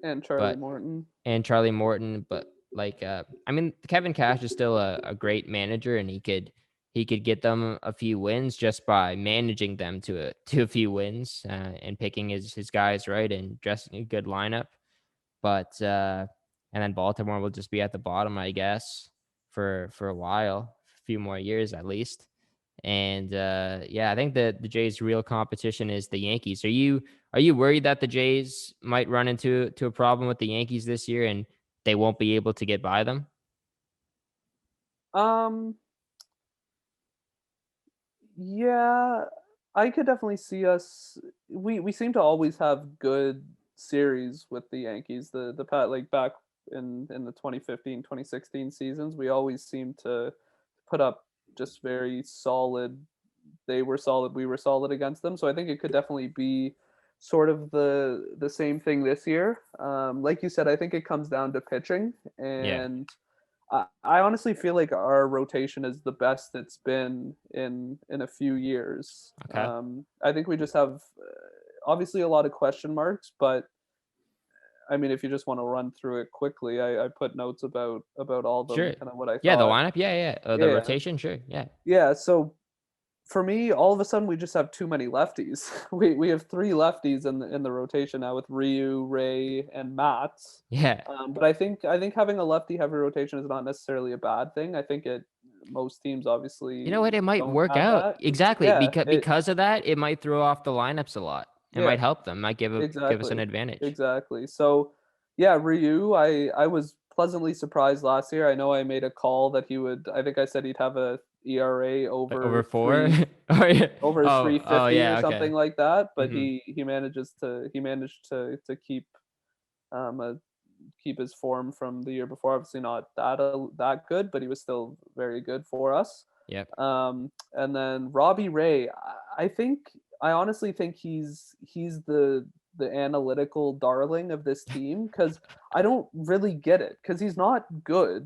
And Charlie but Morton. and Charlie Morton. But like, I mean, Kevin Cash is still a great manager, and he could get them a few wins just by managing them to a few wins and picking his guys right and dressing a good lineup. But and then Baltimore will just be at the bottom, I guess, for a while, a few more years at least. And yeah, I think the Jays' real competition is the Yankees. Are you worried that the Jays might run into a problem with the Yankees this year and they won't be able to get by them? Um, yeah, I could definitely see us. We seem to always have good series with the Yankees. The like back in the 2015-2016 seasons, we always seemed to put up just very solid. They were solid, we were solid against them. So I think it could definitely be sort of the same thing this year. Like you said, I think it comes down to pitching, Yeah. and I honestly feel like our rotation is the best it's been in a few years. Okay. I think we just have obviously a lot of question marks, but I mean, if you just want to run through it quickly, I put notes about all of them, Sure. kind of what I Yeah, the thought. lineup. Yeah, yeah. The Yeah, rotation. Sure. Yeah. yeah. So for me, all of a sudden we just have too many lefties. We have three lefties in the rotation now with Ryu, Ray, and Matt. Yeah. But I think having a lefty heavy rotation is not necessarily a bad thing. I think most teams You know obviously what? It might don't work have out. that. Exactly. Yeah, Because of that, it might throw off the lineups a lot. It yeah, might help them. Might give us an exactly, advantage. exactly. So yeah, Ryu, I was pleasantly surprised last year. I know I made a call that he would. I think I said he'd have a ERA Like over over four. three Oh yeah. over Oh 350 or yeah. something Okay. like that. But Hmm. he managed to keep a keep his form from the year before. Obviously not that good, but he was still very good for us. Yep. And then Robbie Ray, I honestly think he's the analytical darling of this team because I don't really get it because he's not good.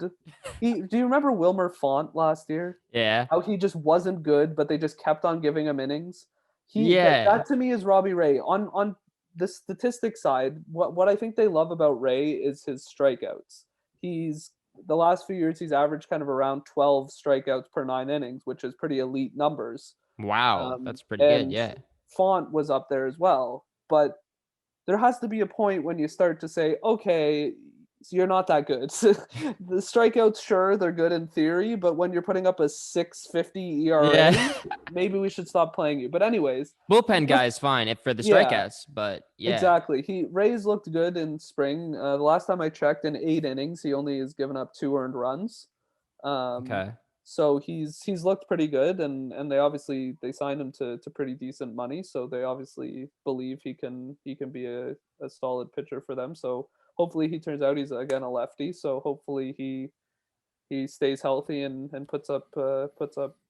Do you remember Wilmer Font last year? Yeah. How he just wasn't good, but they just kept on giving him innings. Yeah. That to me is Robbie Ray. On the statistic side, what I think they love about Ray is his strikeouts. He's the last few years he's averaged kind of around 12 strikeouts per 9 innings, which is pretty elite numbers. Wow. That's pretty good. And Yeah. Font was up there as well. But there has to be a point when you start to say, okay, so you're not that good. The strikeouts, sure, they're good in theory, but when you're putting up a 6.50 ERA, Yeah. maybe we should stop playing you. But anyways, Bullpen guy is fine if for the yeah, strikeouts, but yeah. exactly. Rays looked good in spring. The last time I checked, in 8 innings, he only has given up 2 earned runs. Um, Okay. so he's looked pretty good, and they signed him to pretty decent money. So they obviously believe he can be a solid pitcher for them. So hopefully he turns out he's again a lefty. So hopefully he stays healthy and puts up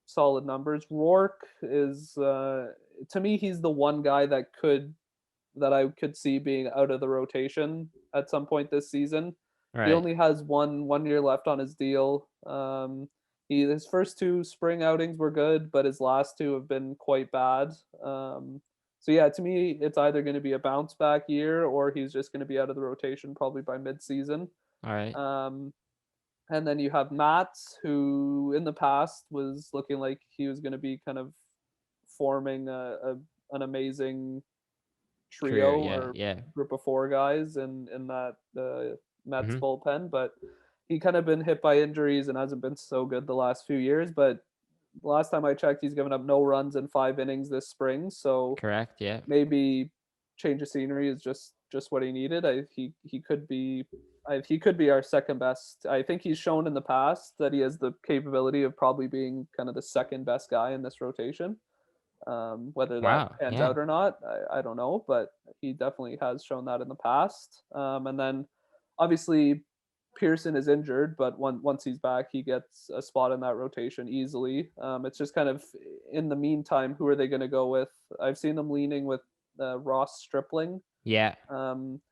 solid numbers. Rourke is to me he's the one guy that I could see being out of the rotation at some point this season. He Right. only has one year left on his deal. His first two spring outings were good, but his last two have been quite bad. So yeah, to me, it's either going to be a bounce back year or he's just going to be out of the rotation probably by mid-season. All right. Um, and then you have Matt, who in the past was looking like he was going to be kind of forming an amazing Career. trio Yeah. or Yeah. group of four guys in that Mets Hmm. bullpen, but he kind of been hit by injuries and hasn't been so good the last few years. But last time I checked, he's given up no runs in 5 innings this spring, so Correct. Yeah. maybe change of scenery is just what he needed. He could be our second best. I think he's shown in the past that he has the capability of probably being kind of the second best guy in this rotation. Whether that Wow. pans Yeah. out or not, I don't know, but he definitely has shown that in the past. And then obviously Pearson is injured, but once he's back, he gets a spot in that rotation easily. It's just kind of in the meantime, who are they going to go with? I've seen them leaning with Ross Stripling, Yeah.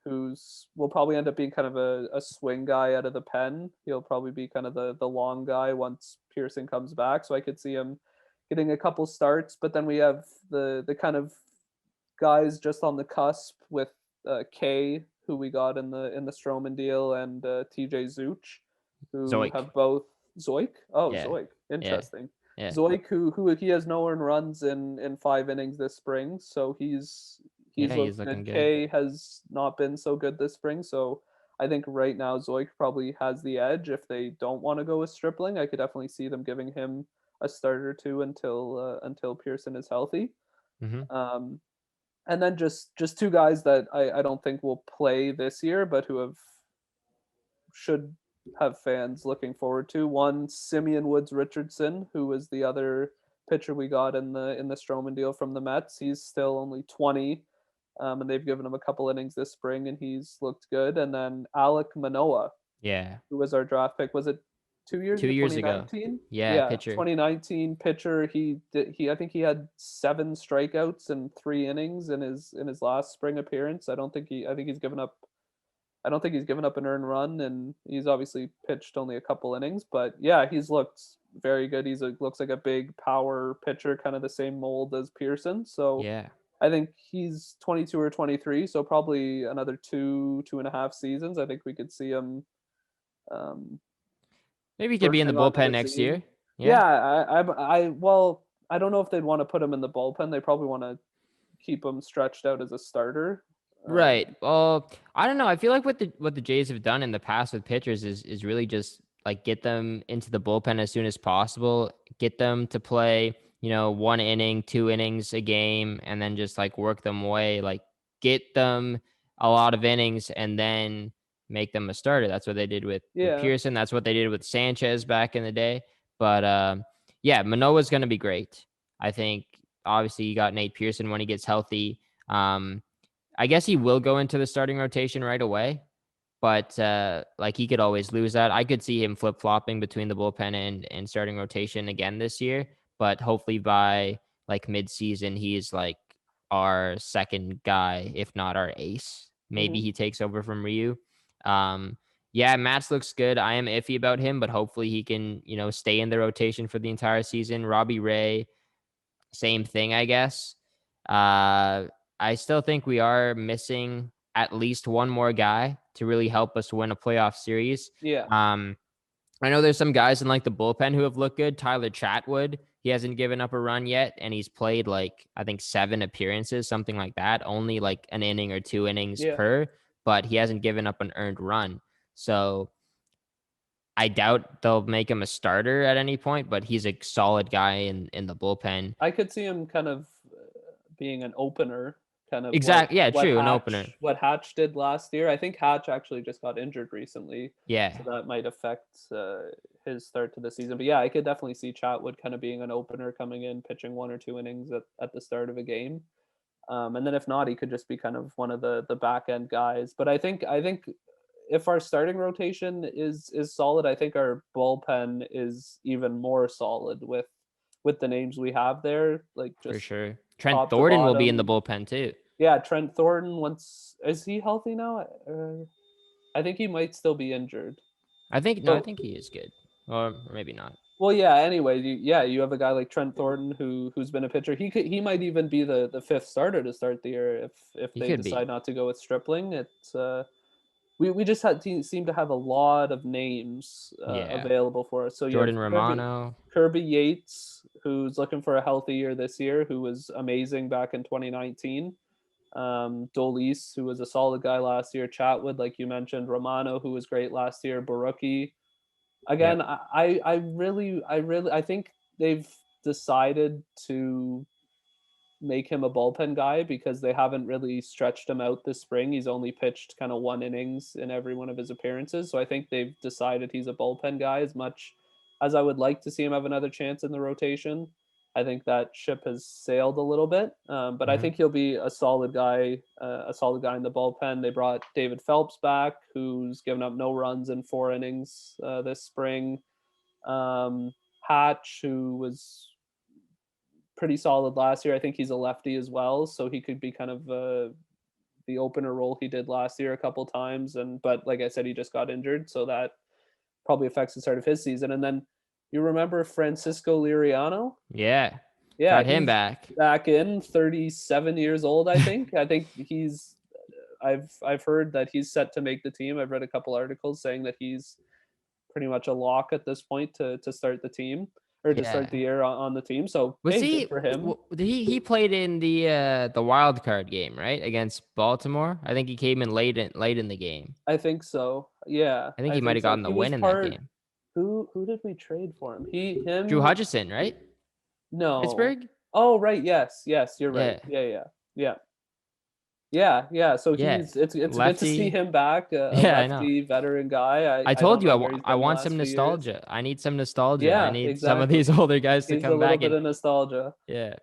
who's will probably end up being kind of a swing guy out of the pen. He'll probably be kind of the long guy once Pearson comes back. So I could see him getting a couple starts, but then we have the kind of guys just on the cusp with K, who we got in the Stroman deal, and TJ Zuch, who Zoik. have both Zoik. Oh, Yeah. Zoik, Yeah. interesting. Yeah. Zoik, who he has no earned runs in 5 innings this spring, so he's Yeah. He's looked looking good. good. K has not been so good this spring, so I think right now Zoik probably has the edge. If they don't want to go with Stripling, I could definitely see them giving him a start or two until Pearson is healthy. Hmm. Um, and then just two guys that I don't think will play this year, but who should have fans looking forward to. One, Simeon Woods Richardson, who was the other pitcher we got in the Stroman deal from the Mets. He's still only 20. and they've given him a couple innings this spring, and he's looked good. And then Alec Manoa, Yeah. who was our draft pick, was it 2 years Two ago? years ago. 2019. Yeah, Yeah, pitcher. 2019 pitcher. I think he had 7 strikeouts in 3 innings in his last spring appearance. I don't think he's given up. I don't think he's given up an earned run, and he's obviously pitched only a couple innings. But yeah, he's looked very good. Looks like a big power pitcher, kind of the same mold as Pearson. So Yeah. I think he's 22 or 23, so probably another 2.5 seasons. I think we could see him Maybe he could be in the bursting onto bullpen the next scene. year. Yeah. Yeah, well, I don't know if they'd want to put him in the bullpen. They probably want to keep him stretched out as a starter. Right. Well, I don't know. I feel like what the Jays have done in the past with pitchers is really just like get them into the bullpen as soon as possible, get them to play, 1 inning, 2 innings a game, and then just like work them away, like get them a lot of innings and then make them a starter. That's what they did with Yeah. Pearson. That's what they did with Sanchez back in the day. But yeah, Manoa's going to be great. I think obviously you got Nate Pearson when he gets healthy. I guess he will go into the starting rotation right away, but like he could always lose that. I could see him flip flopping between the bullpen and starting rotation again this year, but hopefully by like mid season, he's like our second guy, if not our ace. Maybe he takes over from Ryu. Yeah, Matz looks good. I am iffy about him, but hopefully he can, stay in the rotation for the entire season. Robbie Ray, same thing, I guess. I still think we are missing at least one more guy to really help us win a playoff series. Yeah. I know there's some guys in like the bullpen who have looked good. Tyler Chatwood, he hasn't given up a run yet, and he's played like I think 7 appearances, something like that. Only like an inning or 2 innings Yeah. per, but he hasn't given up an earned run. So I doubt they'll make him a starter at any point, but he's a solid guy in the bullpen. I could see him kind of being an opener, kind of Exactly. Yeah, true. An opener. What Hatch did last year. I think Hatch actually just got injured recently. Yeah. So that might affect his start to the season. But yeah, I could definitely see Chatwood kind of being an opener, coming in, pitching 1 or 2 innings at the start of a game. And then if not, he could just be kind of one of the back end guys. But I think if our starting rotation is solid, I think our bullpen is even more solid with the names we have there. Like just for sure. Trent Thornton will be in the bullpen too. Yeah, Trent Thornton. Is he healthy now? I think he might still be injured. I think he is good, or maybe not. Well, yeah. Anyway, you have a guy like Trent Thornton who's been a pitcher. He might even be the 5th starter to start the year if they decide not to go with Stripling. It's we just seem to have a lot of names available for us. So Jordan Romano, Kirby Yates, who's looking for a healthy year this year, who was amazing back in 2019. Dolis, who was a solid guy last year. Chatwood, like you mentioned. Romano, who was great last year. Baruki. Again, yep. I think they've decided to make him a bullpen guy because they haven't really stretched him out this spring. He's only pitched kind of 1 innings in every one of his appearances. So I think they've decided he's a bullpen guy. As much as I would like to see him have another chance in the rotation, I think that ship has sailed a little bit. But I think he'll be a solid guy in the bullpen. They brought David Phelps back, who's given up no runs in 4 innings this spring. Hatch, who was pretty solid last year. I think he's a lefty as well, so he could be kind of the opener role he did last year a couple times. But like I said, he just got injured, so that probably affects the start of his season. And then you remember Francisco Liriano? Yeah, got him back in 37 years old. I think. I think he's. I've heard that he's set to make the team. I've read a couple articles saying that he's pretty much a lock at this point to start the team. Or to start the year on the team. So was he for him? He played in the wild card game, right, against Baltimore? I think he came in late in the game. I think so. Yeah. I think he might have gotten the win in that game. Who did we trade for him? Him. Drew Hutchison, right? No. Pittsburgh. Oh right, yes, you're right. Yeah. So it's good to see him back. A lefty veteran guy. I told you I want some nostalgia. Years. I need some nostalgia. Yeah, I need some of these older guys to come back. A little bit of nostalgia. Yeah.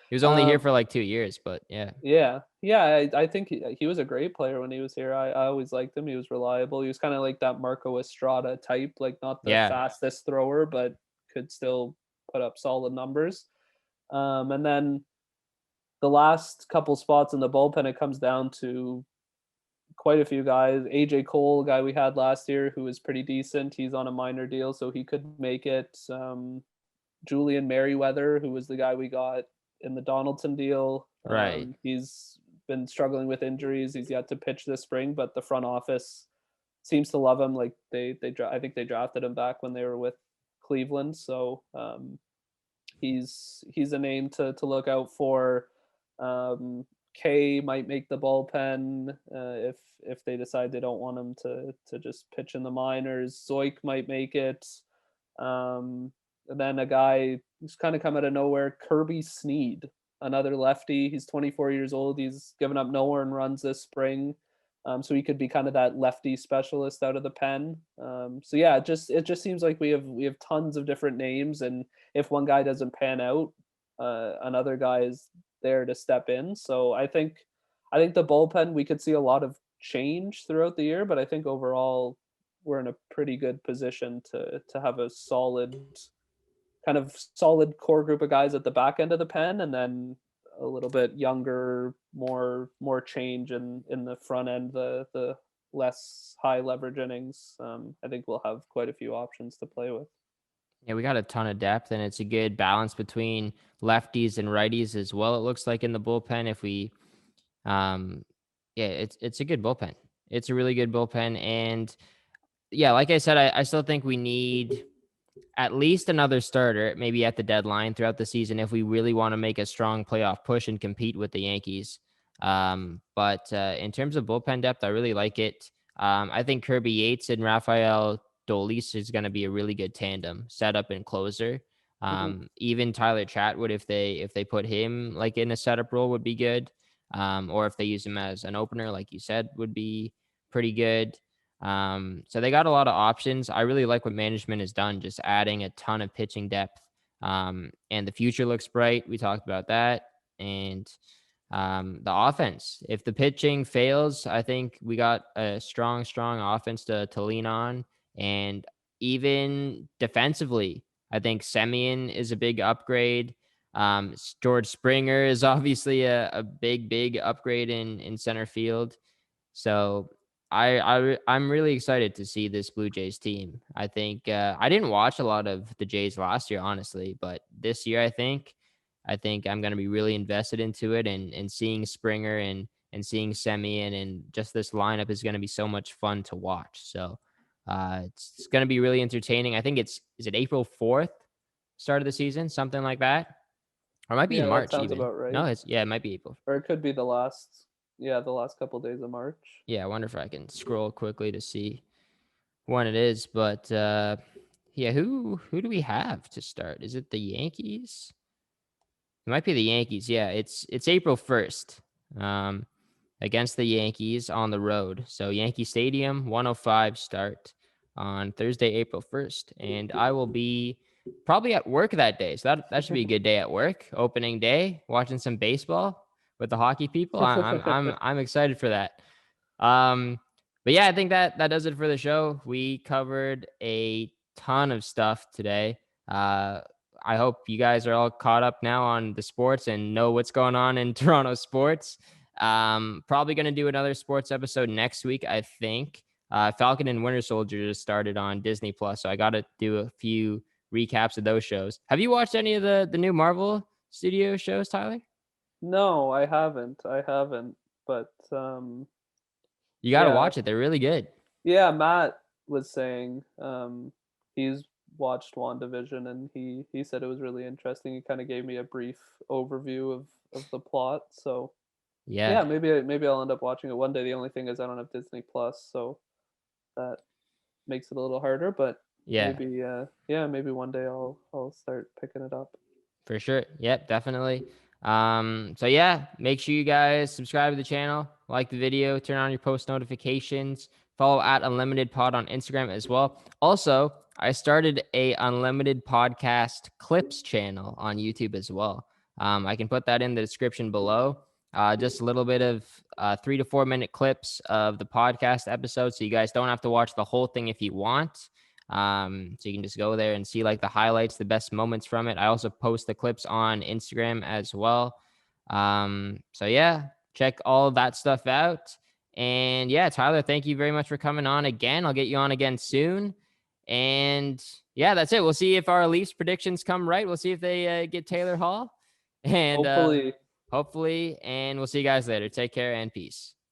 He was only here for like 2 years, but yeah. Yeah. I think he was a great player when he was here. I always liked him. He was reliable. He was kind of like that Marco Estrada type, like not the Yeah. fastest thrower, but could still put up solid numbers. And then the last couple spots in the bullpen, it comes down to quite a few guys. AJ Cole, a guy we had last year, who was pretty decent. He's on a minor deal, so he could make it. Julian Merriweather, who was the guy we got in the Donaldson deal. Right. He's been struggling with injuries. He's yet to pitch this spring, but the front office seems to love him. Like I think they drafted him back when they were with Cleveland. So he's a name to look out for. Kay might make the bullpen if they decide they don't want him to just pitch in the minors. Zoik might make it. And then a guy who's kind of come out of nowhere, Kirby Sneed, another lefty. He's 24 years old. He's given up no earned runs this spring. So he could be kind of that lefty specialist out of the pen. So yeah, it just seems like we have tons of different names, and if one guy doesn't pan out, another guy is there to step in. So I think the bullpen, we could see a lot of change throughout the year, but I think overall we're in a pretty good position to have a solid core group of guys at the back end of the pen, and then a little bit younger, more change in the front end, the less high leverage innings. I think we'll have quite a few options to play with. Yeah, we got a ton of depth, and it's a good balance between lefties and righties as well. It looks like in the bullpen, if we, it's a good bullpen. It's a really good bullpen, and yeah, like I said, I still think we need at least another starter, maybe at the deadline throughout the season, if we really want to make a strong playoff push and compete with the Yankees. But in terms of bullpen depth, I really like it. I think Kirby Yates and Rafael Dolis is going to be a really good tandem, setup and closer. Even Tyler Chatwood, if they put him like in a setup role, would be good. Or if they use him as an opener, like you said, would be pretty good. So they got a lot of options. I really like what management has done, just adding a ton of pitching depth. And the future looks bright. We talked about that. And the offense, if the pitching fails, I think we got a strong offense to lean on. And even defensively, I think Semien is a big upgrade. George Springer is obviously a big upgrade in center field. So I'm really excited to see this Blue Jays team. I think I didn't watch a lot of the Jays last year, honestly, but this year I think I'm going to be really invested into it, and seeing Springer and seeing Semien and just this lineup is going to be so much fun to watch. So it's going to be really entertaining. I think is it April 4th, start of the season, something like that, or it might be in March. That sounds even. about right. No, it might be April. Or it could be the last couple of days of March. Yeah, I wonder if I can scroll quickly to see when it is. But yeah, who do we have to start? Is it the Yankees? It might be the Yankees. Yeah, it's April 1st against the Yankees on the road. So Yankee Stadium, 1:05 start on Thursday, April 1st. And I will be probably at work that day. So that should be a good day at work. Opening day, watching some baseball with the hockey people. I'm excited for that. But yeah, I think that does it for the show. We covered a ton of stuff today. I hope you guys are all caught up now on the sports and know what's going on in Toronto sports. Probably going to do another sports episode next week, I think. Falcon and Winter Soldier just started on Disney Plus, so I got to do a few recaps of those shows. Have you watched any of the new Marvel Studio shows, Tyler? No, I haven't. But you got to watch it. They're really good. Yeah, Matt was saying he's watched WandaVision, and he said it was really interesting. He kind of gave me a brief overview of the plot. So yeah, maybe I'll end up watching it one day. The only thing is I don't have Disney Plus, so that makes it a little harder. But maybe one day I'll start picking it up. For sure. Yep, definitely. So yeah, make sure you guys subscribe to the channel, like the video, turn on your post notifications, follow at Unlimited Pod on Instagram as well. Also, I started a Unlimited Podcast Clips channel on YouTube as well. I can put that in the description below. Just a little bit of 3 to 4 minute clips of the podcast episode, so you guys don't have to watch the whole thing if you want. So you can just go there and see like the highlights, the best moments from it. I also post the clips on Instagram as well. So yeah, check all that stuff out. And yeah, Tyler, thank you very much for coming on again. I'll get you on again soon. And yeah, that's it. We'll see if our Leafs predictions come right. We'll see if they get Taylor Hall. And Hopefully. hopefully. And we'll see you guys later. Take care and peace.